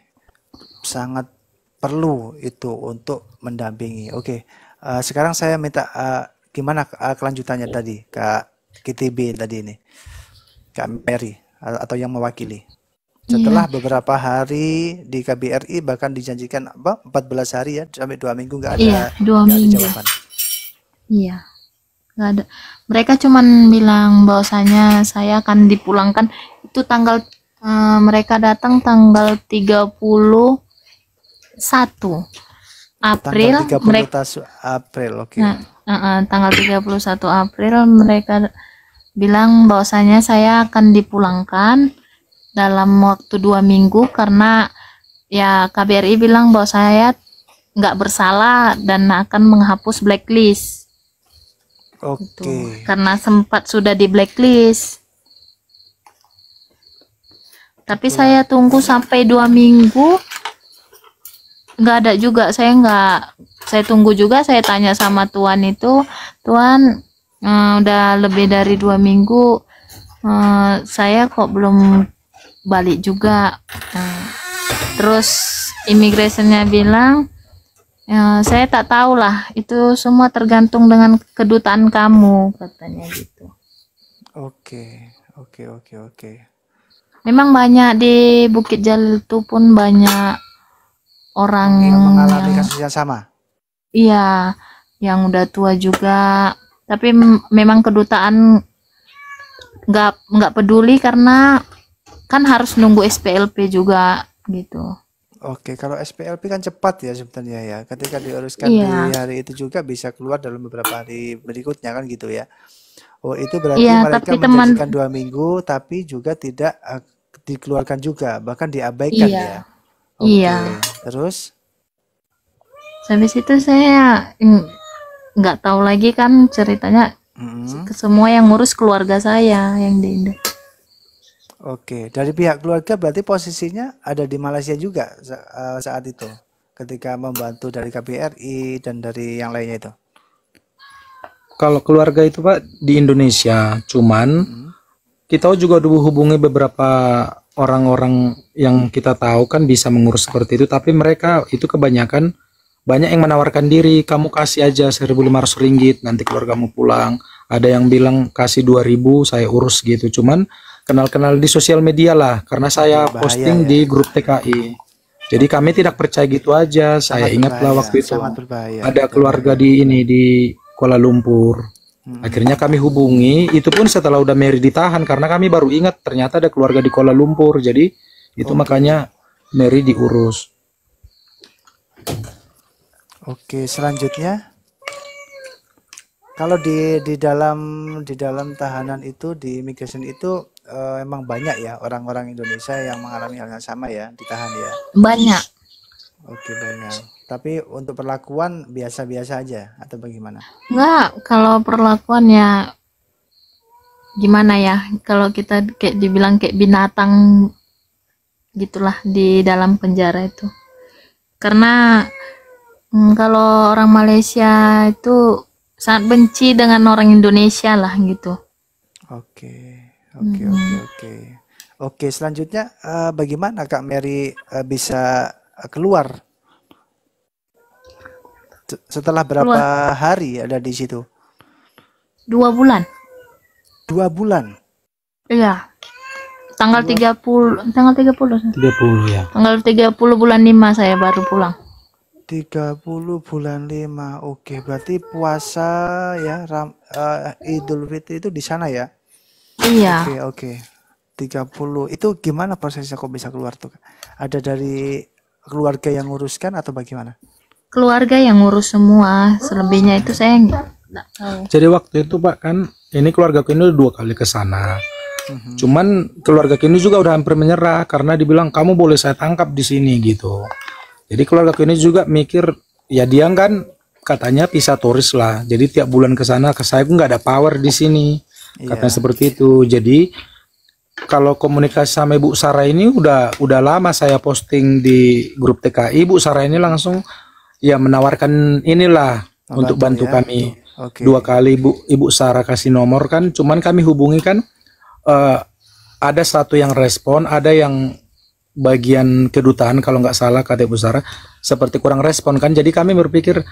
Sangat perlu itu untuk mendampingi. Oke. Sekarang saya minta gimana kelanjutannya tadi Kak KTB tadi ini, Kak Mary atau yang mewakili. Setelah beberapa hari di KBRI bahkan dijanjikan 14 hari ya, sampai 2 minggu nggak ada, 2 minggu. jawaban. Iya, nggak ada. Mereka cuman bilang bahwasanya saya akan dipulangkan. Itu tanggal mereka datang tanggal 31 April. April, oke. Tanggal 31 April mereka bilang bahwasanya saya akan dipulangkan dalam waktu 2 minggu karena ya KBRI bilang bahwa saya nggak bersalah dan akan menghapus blacklist. Oke. Karena sempat sudah di blacklist. Tapi saya tunggu sampai 2 minggu nggak ada juga. Saya tunggu juga, saya tanya sama Tuan itu, Tuan udah lebih dari 2 minggu saya kok belum balik juga. Terus imigrationnya bilang Ya, saya tak tahu lah, itu semua tergantung dengan kedutaan kamu, katanya gitu. Oke, oke, oke, oke. Memang banyak di Bukit Jalil itu pun banyak orang Yang mengalami yang, kasus yang sama. iya, yang udah tua juga. Tapi memang kedutaan nggak peduli karena kan harus nunggu SPLP juga gitu. Oke, kalau SPLP kan cepat ya sebenarnya ya. Ketika diuruskan di Iya, hari itu juga bisa keluar dalam beberapa hari berikutnya kan gitu ya. Oh, itu berarti iya, mereka tapi teman, menjanjikan 2 minggu, tapi juga tidak dikeluarkan juga, bahkan diabaikan iya, ya. iya. Oke, terus? Habis itu saya nggak tahu lagi kan ceritanya, Mm-mm. semua yang ngurus keluarga saya yang di Indo. Oke, dari pihak keluarga berarti posisinya ada di Malaysia juga saat itu, ketika membantu dari KBRI dan dari yang lainnya itu. Kalau keluarga itu Pak di Indonesia, cuman Mm-mm. kita juga udah hubungi beberapa orang-orang yang kita tahu kan bisa mengurus seperti itu, tapi mereka itu kebanyakan banyak yang menawarkan diri, kamu kasih aja 1.500 ringgit, nanti keluargamu pulang. Ada yang bilang kasih 2.000, saya urus gitu. Cuman kenal-kenal di sosial media lah, karena saya Oke, bahaya posting ya. di grup TKI. Jadi kami tidak percaya gitu aja. Saya Sangat ingatlah berbahaya, waktu itu sangat berbahaya. ada Betul. keluarga di ini di Kuala Lumpur. Akhirnya kami hubungi, itu pun setelah udah Mary ditahan karena kami baru ingat ternyata ada keluarga di Kuala Lumpur. Jadi itu Oke, makanya Mary diurus. oke. Selanjutnya, kalau di dalam tahanan itu di immigration itu emang banyak ya orang-orang Indonesia yang mengalami hal yang sama ya, ditahan ya. Banyak. Oke, banyak. Tapi untuk perlakuan biasa-biasa aja atau bagaimana? Enggak, kalau perlakuan ya gimana ya, kalau kita kayak dibilang kayak binatang gitulah di dalam penjara itu. Karena kalau orang Malaysia itu sangat benci dengan orang Indonesia lah gitu. Oke, oke, oke, oke. Oke, selanjutnya bagaimana Kak Mary bisa keluar setelah Keluar berapa hari ada di situ? 2 bulan. 2 bulan. Iya, tanggal 30, tanggal 30. 30 ya. Tanggal 30 bulan 5 saya baru pulang. 30 bulan 5. Oke, berarti puasa ya Idul Fitri itu di sana ya? Iya, Oke, oke. 30. Itu gimana prosesnya kok bisa keluar tuh? Ada dari keluarga yang nguruskan atau bagaimana? keluarga yang ngurus semua. Selebihnya itu saya nggak tahu. Jadi waktu itu Pak kan ini keluargaku ini udah 2 kali ke sana. Cuman keluargaku ini juga udah hampir menyerah karena dibilang kamu boleh saya tangkap di sini gitu. Jadi keluargaku ini juga mikir ya dia kan katanya visa turis lah. Jadi tiap bulan ke sana ke saya nggak ada power di sini. Katanya Iya. seperti itu. Jadi kalau komunikasi sama Ibu Sarah ini udah lama saya posting di grup TKI. Ibu Sarah ini langsung ya menawarkan inilah untuk bantu Membantu ya. kami. Oke. 2 kali Ibu Sarah kasih nomor kan, cuman kami hubungi kan ada satu yang respon, ada yang bagian kedutaan kalau nggak salah kata Ibu Sarah seperti kurang respon kan. Jadi kami berpikir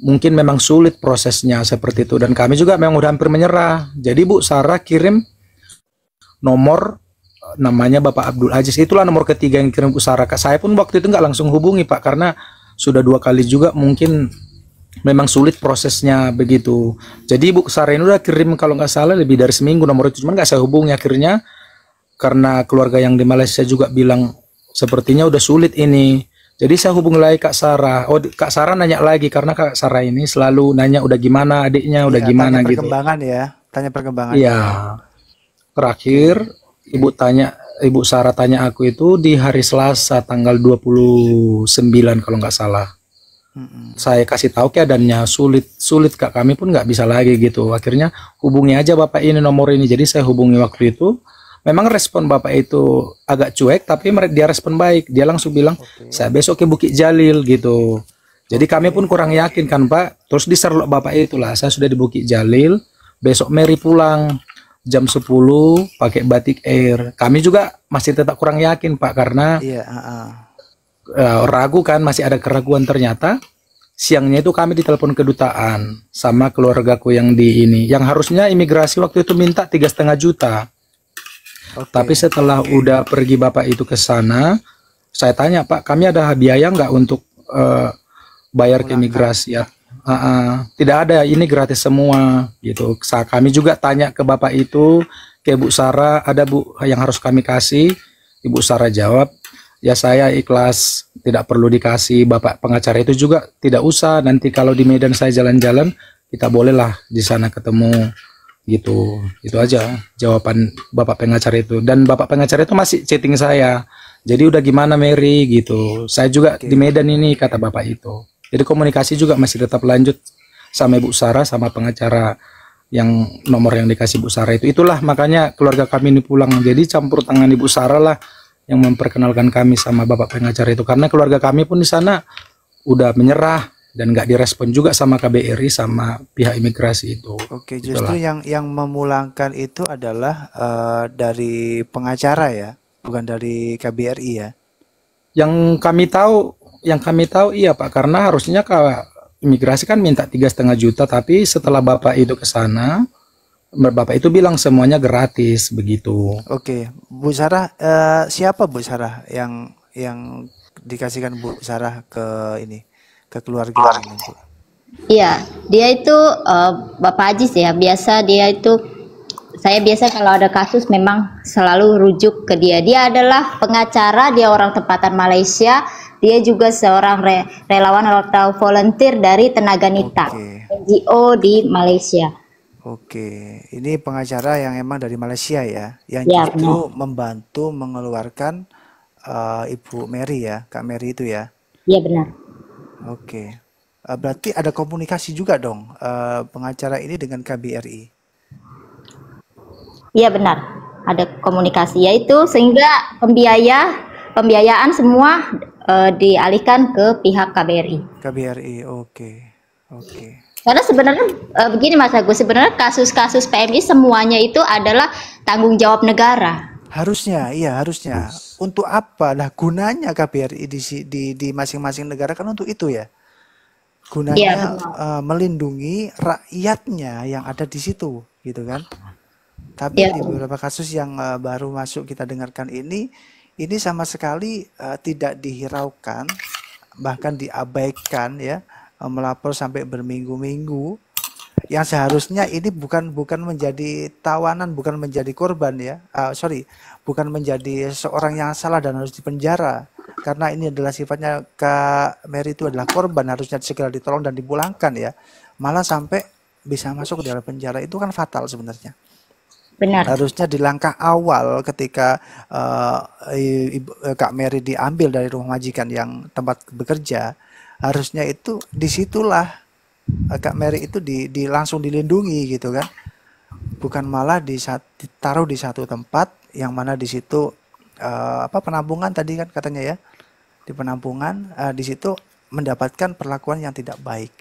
mungkin memang sulit prosesnya seperti itu dan kami juga memang udah hampir menyerah. Jadi Bu Sarah kirim nomor namanya Bapak Abdul Aziz, itulah nomor ketiga yang kirim Bu Sarah. Saya pun waktu itu nggak langsung hubungi Pak karena sudah 2 kali juga mungkin memang sulit prosesnya begitu. Jadi Bu Sarah ini udah kirim kalau nggak salah lebih dari seminggu nomor itu, cuman nggak saya hubungi akhirnya karena keluarga yang di Malaysia juga bilang sepertinya udah sulit ini. Jadi saya hubungi lagi Kak Sarah. Oh Kak Sarah nanya lagi karena Kak Sarah ini selalu nanya udah gimana adiknya, udah Iya, gimana tanya gitu. perkembangan ya. Tanya perkembangan. Iya. Terakhir Ibu Sarah tanya aku itu di hari Selasa tanggal 29 kalau nggak salah. Saya kasih tahu keadaannya sulit Kak, kami pun nggak bisa lagi gitu. Akhirnya hubungi aja Bapak ini nomor ini. Jadi saya hubungi waktu itu. Memang respon Bapak itu agak cuek, tapi dia respon baik. Dia langsung bilang, saya besok ke Bukit Jalil gitu. Jadi kami pun kurang yakin kan Pak. Terus diserlok Bapak itulah, saya sudah di Bukit Jalil. Besok Mary pulang jam 10 pakai Batik Air. Kami juga masih tetap kurang yakin Pak karena Iya, ragu kan, masih ada keraguan ternyata. siangnya itu kami ditelepon kedutaan sama keluargaku yang di ini, yang harusnya imigrasi waktu itu minta 3,5 juta. Tapi Oke. setelah udah pergi bapak itu ke sana, saya tanya, Pak, kami ada biaya nggak untuk bayar ke Memulangkan. imigrasi ya? Tidak ada, ini gratis semua gitu. Kami juga tanya ke bapak itu, ke Bu Sarah, ada Bu yang harus kami kasih? Ibu Sarah jawab, ya saya ikhlas, tidak perlu dikasih. Bapak pengacara itu juga tidak usah. Nanti kalau di Medan saya jalan-jalan, kita bolehlah di sana ketemu gitu. Itu aja jawaban bapak pengacara itu. Dan bapak pengacara itu masih chatting saya. Jadi udah gimana Mary gitu. Saya juga Oke. di Medan ini, kata bapak itu. Jadi komunikasi juga masih tetap lanjut sama Ibu Sarah, sama pengacara yang nomor yang dikasih Bu Sarah itu. Itulah makanya keluarga kami ini pulang. Jadi campur tangan Ibu Sarah lah yang memperkenalkan kami sama bapak pengacara itu, karena keluarga kami pun di sana udah menyerah dan nggak direspon juga sama KBRI sama pihak imigrasi itu. Oke, Itulah. justru yang memulangkan itu adalah dari pengacara ya, bukan dari KBRI ya. Yang kami tahu iya Pak, karena harusnya imigrasi kan minta 3,5 juta, tapi setelah bapak itu ke sana, bapak itu bilang semuanya gratis begitu. Oke, Bu Sarah, siapa Bu Sarah yang dikasihkan Bu Sarah ke ini, ke keluarga ini, Bu? Iya, dia itu Bapak Ajis ya. Biasa dia itu, saya biasa kalau ada kasus memang selalu rujuk ke dia. Dia adalah pengacara, dia orang tempatan Malaysia. Dia juga seorang relawan atau volunteer dari Tenaga Nita, Oke. NGO di Malaysia. Oke, ini pengacara yang emang dari Malaysia ya, yang Ya, justru benar. membantu mengeluarkan Ibu Mary ya, Kak Mary itu ya. Iya, benar. Oke. Berarti ada komunikasi juga dong pengacara ini dengan KBRI. Iya, benar. Ada komunikasi yaitu sehingga pembiayaan semua dialihkan ke pihak KBRI. KBRI, oke. Oke. Karena sebenarnya begini Mas Agus, sebenarnya kasus-kasus PMI semuanya itu adalah tanggung jawab negara. Harusnya, iya harusnya. Untuk apa? Nah, gunanya KBRI di masing-masing negara kan untuk itu ya. Iya, Gunanya benar. melindungi rakyatnya yang ada di situ, gitu kan. Tapi Iya, di beberapa kasus yang baru masuk kita dengarkan ini sama sekali tidak dihiraukan, bahkan diabaikan ya, melapor sampai berminggu-minggu. Yang seharusnya ini bukan menjadi tawanan, bukan menjadi korban ya. Bukan menjadi seorang yang salah dan harus dipenjara. Karena ini adalah sifatnya Kak Mary itu adalah korban, harusnya segera ditolong dan dipulangkan ya. Malah sampai bisa masuk ke dalam penjara, itu kan fatal sebenarnya. benar. Harusnya di langkah awal ketika Kak Mary diambil dari rumah majikan yang tempat bekerja, harusnya itu disitulah Kak Mary itu langsung dilindungi gitu kan, bukan malah ditaruh di satu tempat yang mana di situ penampungan tadi kan katanya ya, di penampungan di situ mendapatkan perlakuan yang tidak baik.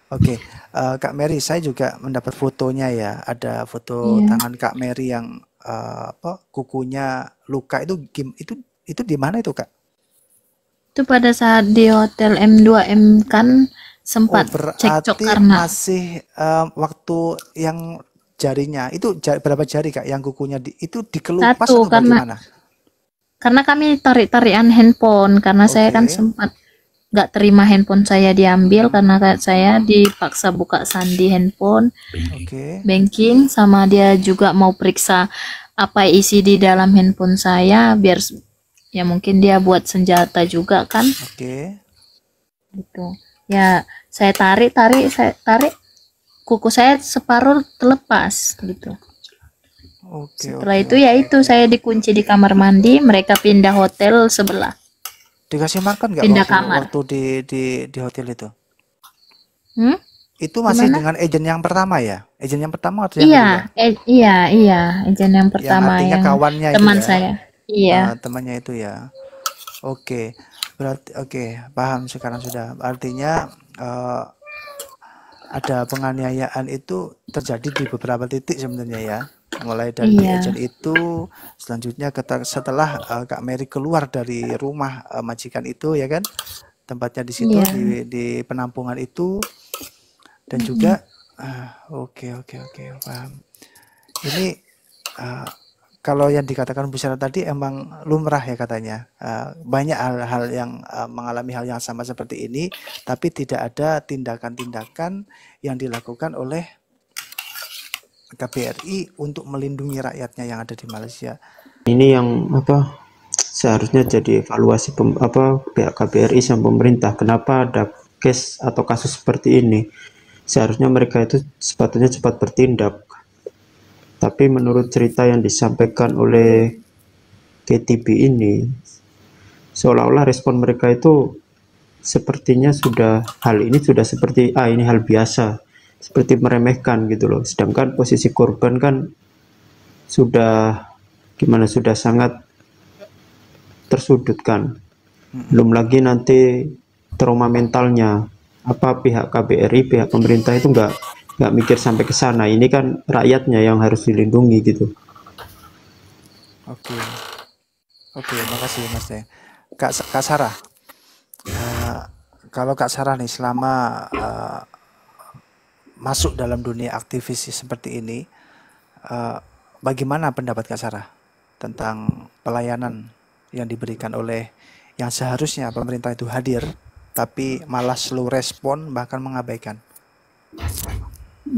Oke, Kak Mary, saya juga mendapat fotonya ya. Ada foto Iya. tangan Kak Mary yang kukunya luka itu di mana itu, Kak? Itu pada saat di hotel M2M kan sempat cekcok Berarti karena masih waktu yang jarinya itu berapa jari, Kak? Yang kukunya itu dikelupas satu atau karena bagaimana? kami tarik-tarikan handphone karena saya kan Oke, sempat nggak terima handphone saya diambil karena saya dipaksa buka sandi handphone oke, banking, sama dia juga mau periksa apa isi di dalam handphone saya biar ya mungkin dia buat senjata juga kan oke, gitu ya. Saya tarik kuku saya separuh terlepas gitu. oke, Setelah oke, itu oke. ya itu saya dikunci di kamar mandi, mereka pindah hotel sebelah, Dikasih makan nggak pindah kamar. waktu di hotel itu? Hmm? Itu masih Gimana? dengan agent yang pertama ya? Agent yang pertama atau yang Iya, kedua? iya, agent yang Yang pertama artinya yang kawannya itu teman ya, saya. Iya, temannya itu ya. Oke, berarti oke, paham sekarang sudah. Artinya ada penganiayaan itu terjadi di beberapa titik sebenarnya ya. Mulai dari di agent iya, itu, selanjutnya setelah Kak Mary keluar dari rumah majikan itu ya kan, tempatnya di situ, Iya. di penampungan itu, dan juga oke oke oke, paham. Ini kalau yang dikatakan Bu Sarah tadi emang lumrah ya katanya. Banyak hal-hal yang mengalami hal yang sama seperti ini, tapi tidak ada tindakan-tindakan yang dilakukan oleh KBRI untuk melindungi rakyatnya yang ada di Malaysia. Ini yang seharusnya jadi evaluasi pihak KBRI sama pemerintah. Kenapa ada case atau kasus seperti ini? Seharusnya mereka itu sepatutnya cepat bertindak. Tapi menurut cerita yang disampaikan oleh KTB ini, seolah-olah respon mereka itu sepertinya hal ini sudah seperti ini hal biasa, seperti meremehkan gitu loh. Sedangkan posisi korban kan sudah sangat tersudutkan. Belum lagi nanti trauma mentalnya. Pihak KBRI, pihak pemerintah itu nggak mikir sampai ke sana. Ini kan rakyatnya yang harus dilindungi gitu. Oke, makasih Mas Teh. Kak Sarah, kalau Kak Sarah nih selama masuk dalam dunia aktivis seperti ini, bagaimana pendapat Kak Sarah tentang pelayanan yang diberikan oleh yang seharusnya pemerintah itu hadir, tapi malah slow respon bahkan mengabaikan?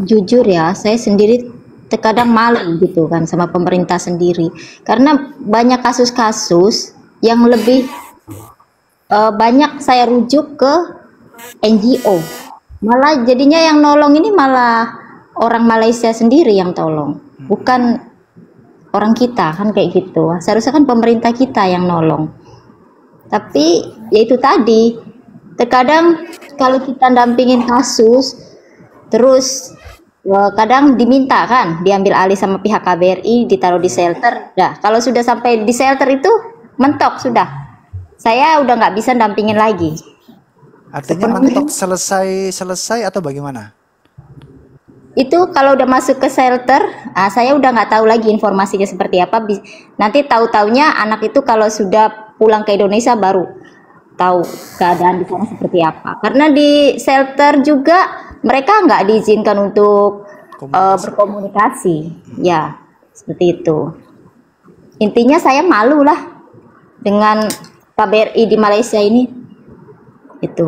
Jujur ya, saya sendiri terkadang malu gitu kan sama pemerintah sendiri, karena banyak kasus-kasus yang lebih banyak saya rujuk ke NGO, malah jadinya yang nolong ini malah orang Malaysia sendiri yang tolong, bukan orang kita kan, kayak gitu. Seharusnya kan pemerintah kita yang nolong, tapi ya itu tadi, terkadang kalau kita dampingin kasus terus kadang diminta kan diambil alih sama pihak KBRI, ditaruh di shelter. Nah, kalau sudah sampai di shelter itu mentok sudah, saya udah nggak bisa dampingin lagi. Artinya mentok selesai atau bagaimana? Itu kalau udah masuk ke shelter, saya udah nggak tahu lagi informasinya seperti apa. Nanti tahu-taunya anak itu kalau sudah pulang ke Indonesia baru tahu keadaan di sana seperti apa. Karena di shelter juga mereka nggak diizinkan untuk berkomunikasi, ya seperti itu. Intinya saya malu lah dengan KBRI di Malaysia ini, itu.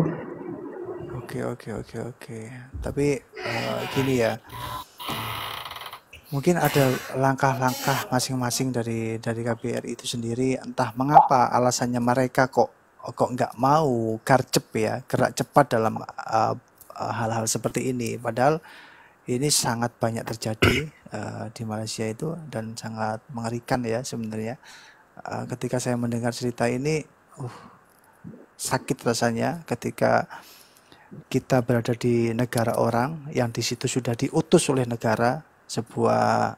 Oke. Tapi gini ya, mungkin ada langkah-langkah masing-masing dari KBRI itu sendiri. Entah mengapa alasannya mereka kok nggak mau gerak cepat dalam hal-hal seperti ini, padahal ini sangat banyak terjadi di Malaysia itu dan sangat mengerikan ya sebenarnya. Ketika saya mendengar cerita ini, sakit rasanya ketika kita berada di negara orang yang di situ sudah diutus oleh negara, sebuah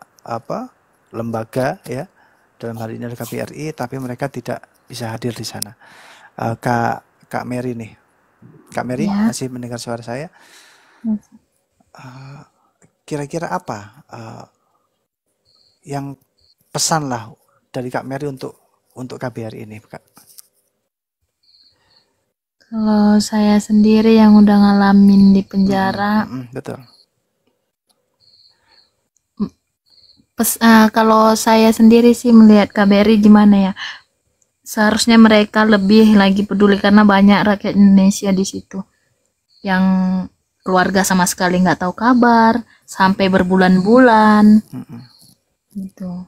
lembaga ya, dalam hal ini adalah KBRI, tapi mereka tidak bisa hadir di sana. Kak Mary nih, Kak Mary Ya. masih mendengar suara saya? Kira-kira apa yang pesan lah dari Kak Mary untuk KBRI ini, Kak? Kalau saya sendiri yang udah ngalamin di penjara, Betul. kalau saya sendiri sih melihat KBRI gimana ya, seharusnya mereka lebih lagi peduli karena banyak rakyat Indonesia di situ yang keluarga sama sekali nggak tahu kabar sampai berbulan-bulan gitu.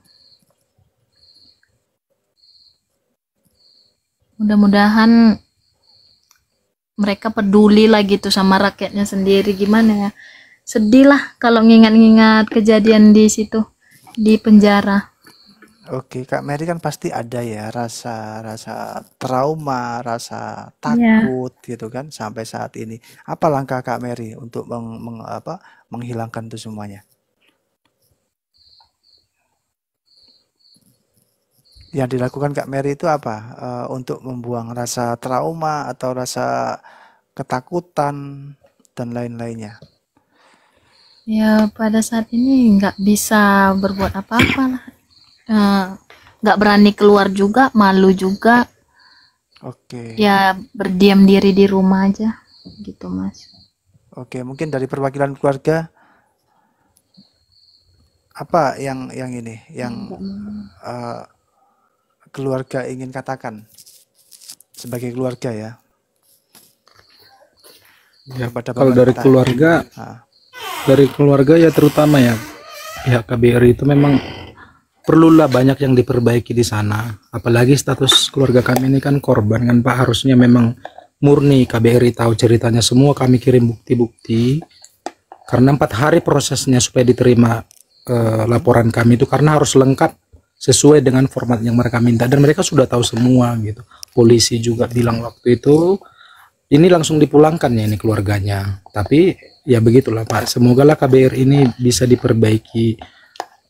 Mudah-mudahan mereka peduli lah gitu sama rakyatnya sendiri. Gimana ya, sedih lah kalau ngingat-ngingat kejadian di situ di penjara. Oke, Kak Mary kan pasti ada ya rasa trauma, rasa takut gitu kan sampai saat ini. Apa langkah Kak Mary untuk menghilangkan itu semuanya? Yang dilakukan Kak Mary itu apa? Untuk membuang rasa trauma atau rasa ketakutan dan lain-lainnya? Ya pada saat ini nggak bisa berbuat apa-apa lah. Nggak berani keluar juga, malu juga. Oke. Ya berdiam diri di rumah aja gitu Mas. Oke, mungkin dari perwakilan keluarga apa yang ini yang eh, keluarga ingin katakan sebagai keluarga ya Ya, kepada kalau dari pemerintah. keluarga, Ah, ya terutama ya pihak KBRI itu memang perlulah banyak yang diperbaiki di sana. Apalagi status keluarga kami ini kan korban kan Pak, harusnya memang murni KBRI tahu ceritanya semua, kami kirim bukti-bukti. Karena 4 hari prosesnya supaya diterima laporan kami itu, karena harus lengkap sesuai dengan format yang mereka minta, dan mereka sudah tahu semua gitu. Polisi juga bilang waktu itu ini langsung dipulangkan ya ini keluarganya. Tapi ya begitulah Pak, semogalah KBRI ini bisa diperbaiki,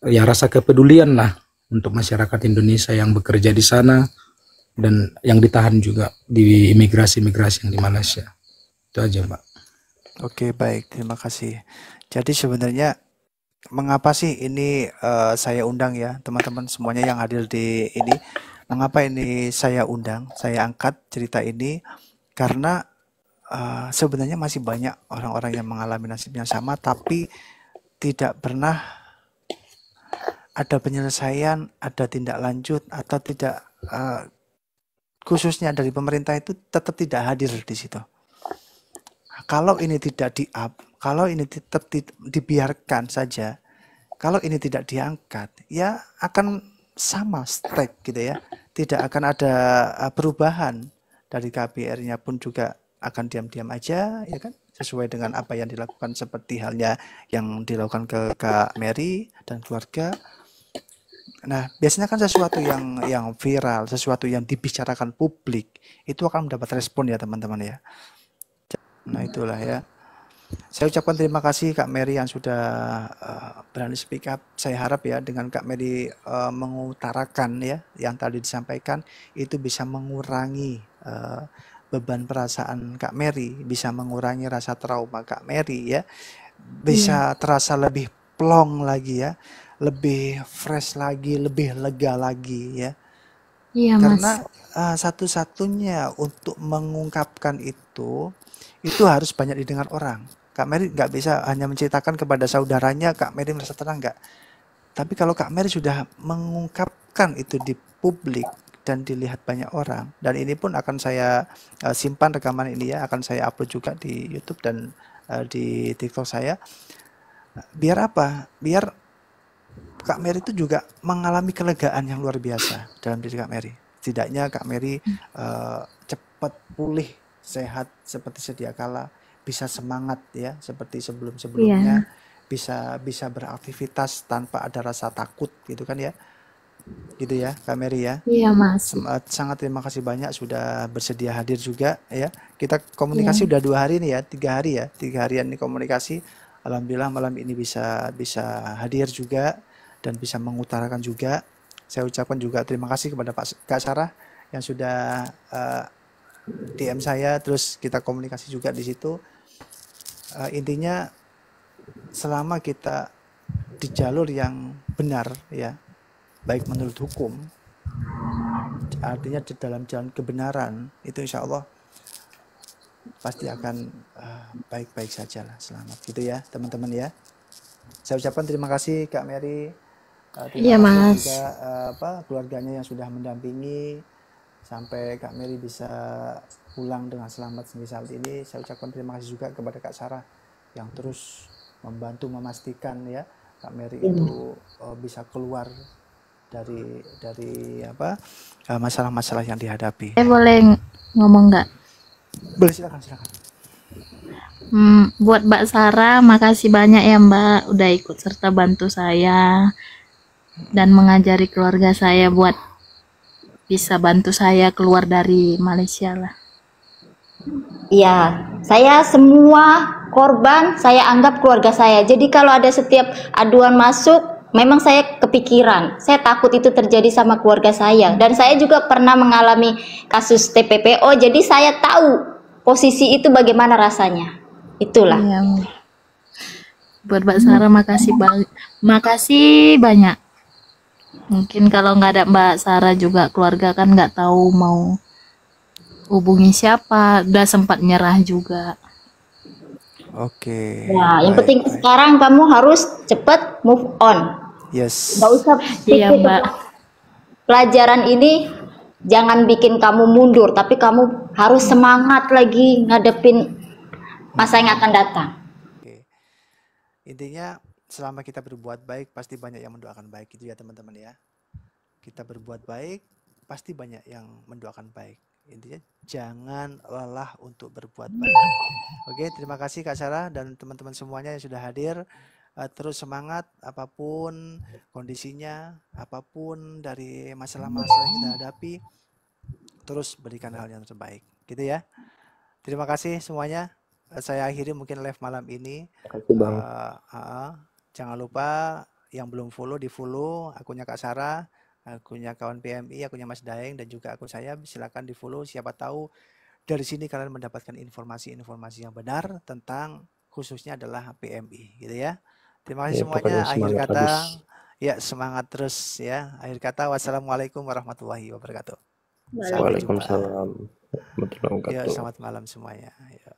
ya rasa kepedulian lah untuk masyarakat Indonesia yang bekerja di sana dan yang ditahan juga di imigrasi-imigrasi yang di Malaysia. Itu aja Pak. oke, baik, terima kasih. Jadi sebenarnya mengapa sih ini saya undang ya teman-teman semuanya yang hadir di ini? Mengapa ini saya undang, saya angkat cerita ini? Karena sebenarnya masih banyak orang-orang yang mengalami nasib yang sama, tapi tidak pernah ada penyelesaian, ada tindak lanjut, atau tidak khususnya dari pemerintah itu tetap tidak hadir di situ. Kalau ini tidak di-up, kalau ini tetap dibiarkan saja, kalau ini tidak diangkat, ya akan sama strike gitu ya. Tidak akan ada perubahan dari KBR-nya pun juga akan diam-diam aja, ya kan? Sesuai dengan apa yang dilakukan seperti halnya yang dilakukan ke Kak Mary dan keluarga. Nah, biasanya kan sesuatu yang viral, sesuatu yang dibicarakan publik, itu akan mendapat respon ya teman-teman ya. Nah, itulah ya. Saya ucapkan terima kasih Kak Mary yang sudah berani speak up. Saya harap ya dengan Kak Mary mengutarakan ya yang tadi disampaikan itu bisa mengurangi beban perasaan Kak Mary, bisa mengurangi rasa trauma Kak Mary ya. Bisa terasa lebih plong lagi ya, lebih fresh lagi, lebih lega lagi ya. Iya Karena Mas. satu-satunya untuk mengungkapkan itu harus banyak didengar orang. Kak Mary nggak bisa hanya menceritakan kepada saudaranya, Kak Mary merasa tenang nggak. Tapi kalau Kak Mary sudah mengungkapkan itu di publik dan dilihat banyak orang, dan ini pun akan saya simpan rekaman ini ya, akan saya upload juga di YouTube dan di TikTok saya. Biar apa? Biar Kak Mary itu juga mengalami kelegaan yang luar biasa dalam diri Kak Mary. Setidaknya Kak Mary cepat pulih, sehat seperti sedia kala, bisa semangat ya seperti sebelum-sebelumnya, bisa beraktivitas tanpa ada rasa takut gitu kan ya. Gitu ya Kak Mary ya. Iya Mas. Sangat terima kasih banyak sudah bersedia hadir juga ya. Kita komunikasi udah 2 hari nih ya, 3 hari ya, 3 harian ini komunikasi. Alhamdulillah malam ini bisa hadir juga dan bisa mengutarakan juga. Saya ucapkan juga terima kasih kepada Kak Sarah yang sudah DM saya, terus kita komunikasi juga di situ. Intinya selama kita di jalur yang benar ya, baik menurut hukum, artinya di dalam jalan kebenaran, itu insya Allah pasti akan baik-baik saja lah, selamat gitu ya teman-teman ya. Saya ucapkan terima kasih Kak Mary, Iya terima kasih Mas. juga keluarganya yang sudah mendampingi sampai Kak Mary bisa pulang dengan selamat sampai saat ini. Saya ucapkan terima kasih juga kepada Kak Sarah yang terus membantu memastikan ya Kak Mary itu bisa keluar dari masalah-masalah yang dihadapi. Saya boleh ngomong nggak? Boleh, silakan. Buat Mbak Sarah, makasih banyak ya Mbak udah ikut serta bantu saya dan mengajari keluarga saya buat bisa bantu saya keluar dari Malaysia lah. Iya, saya semua korban saya anggap keluarga saya. Jadi kalau ada setiap aduan masuk, memang saya kepikiran. Saya takut itu terjadi sama keluarga saya. Dan saya juga pernah mengalami kasus TPPO, jadi saya tahu posisi itu bagaimana rasanya. Itulah. Iya. Buat Mbak Sarah makasih banyak. Mungkin kalau nggak ada Mbak Sarah juga keluarga kan nggak tahu mau hubungi siapa, udah sempat nyerah juga. Oke, Ya, yang baik, penting baik. sekarang kamu harus cepet move on. Yes. Nggak usah Iya, pikir Mbak. pelajaran ini jangan bikin kamu mundur, tapi kamu harus semangat lagi ngadepin masa yang akan datang. Oke. Intinya selama kita berbuat baik pasti banyak yang mendoakan baik itu ya teman-teman ya. Kita berbuat baik pasti banyak yang mendoakan baik. Intinya jangan lelah untuk berbuat baik. Oke, terima kasih Kak Sarah dan teman-teman semuanya yang sudah hadir. Terus semangat apapun kondisinya, apapun dari masalah-masalah yang kita hadapi, terus berikan hal yang terbaik. Gitu ya. Terima kasih semuanya. Saya akhiri mungkin live malam ini. Makasih Bang. Jangan lupa yang belum follow di follow akunnya Kak Sarah, akunnya kawan PMI, akunnya Mas Daeng dan juga akun saya. Silakan di follow. Siapa tahu dari sini kalian mendapatkan informasi-informasi yang benar tentang khususnya adalah PMI, gitu ya. Terima kasih Ya, pokoknya semuanya. Akhir semangat kata, habis. ya semangat terus ya. Akhir kata, wassalamualaikum warahmatullahi wabarakatuh. Sampai jumpa. Waalaikumsalam warahmatullahi Ya, wabarakatuh. selamat malam semuanya. Ya.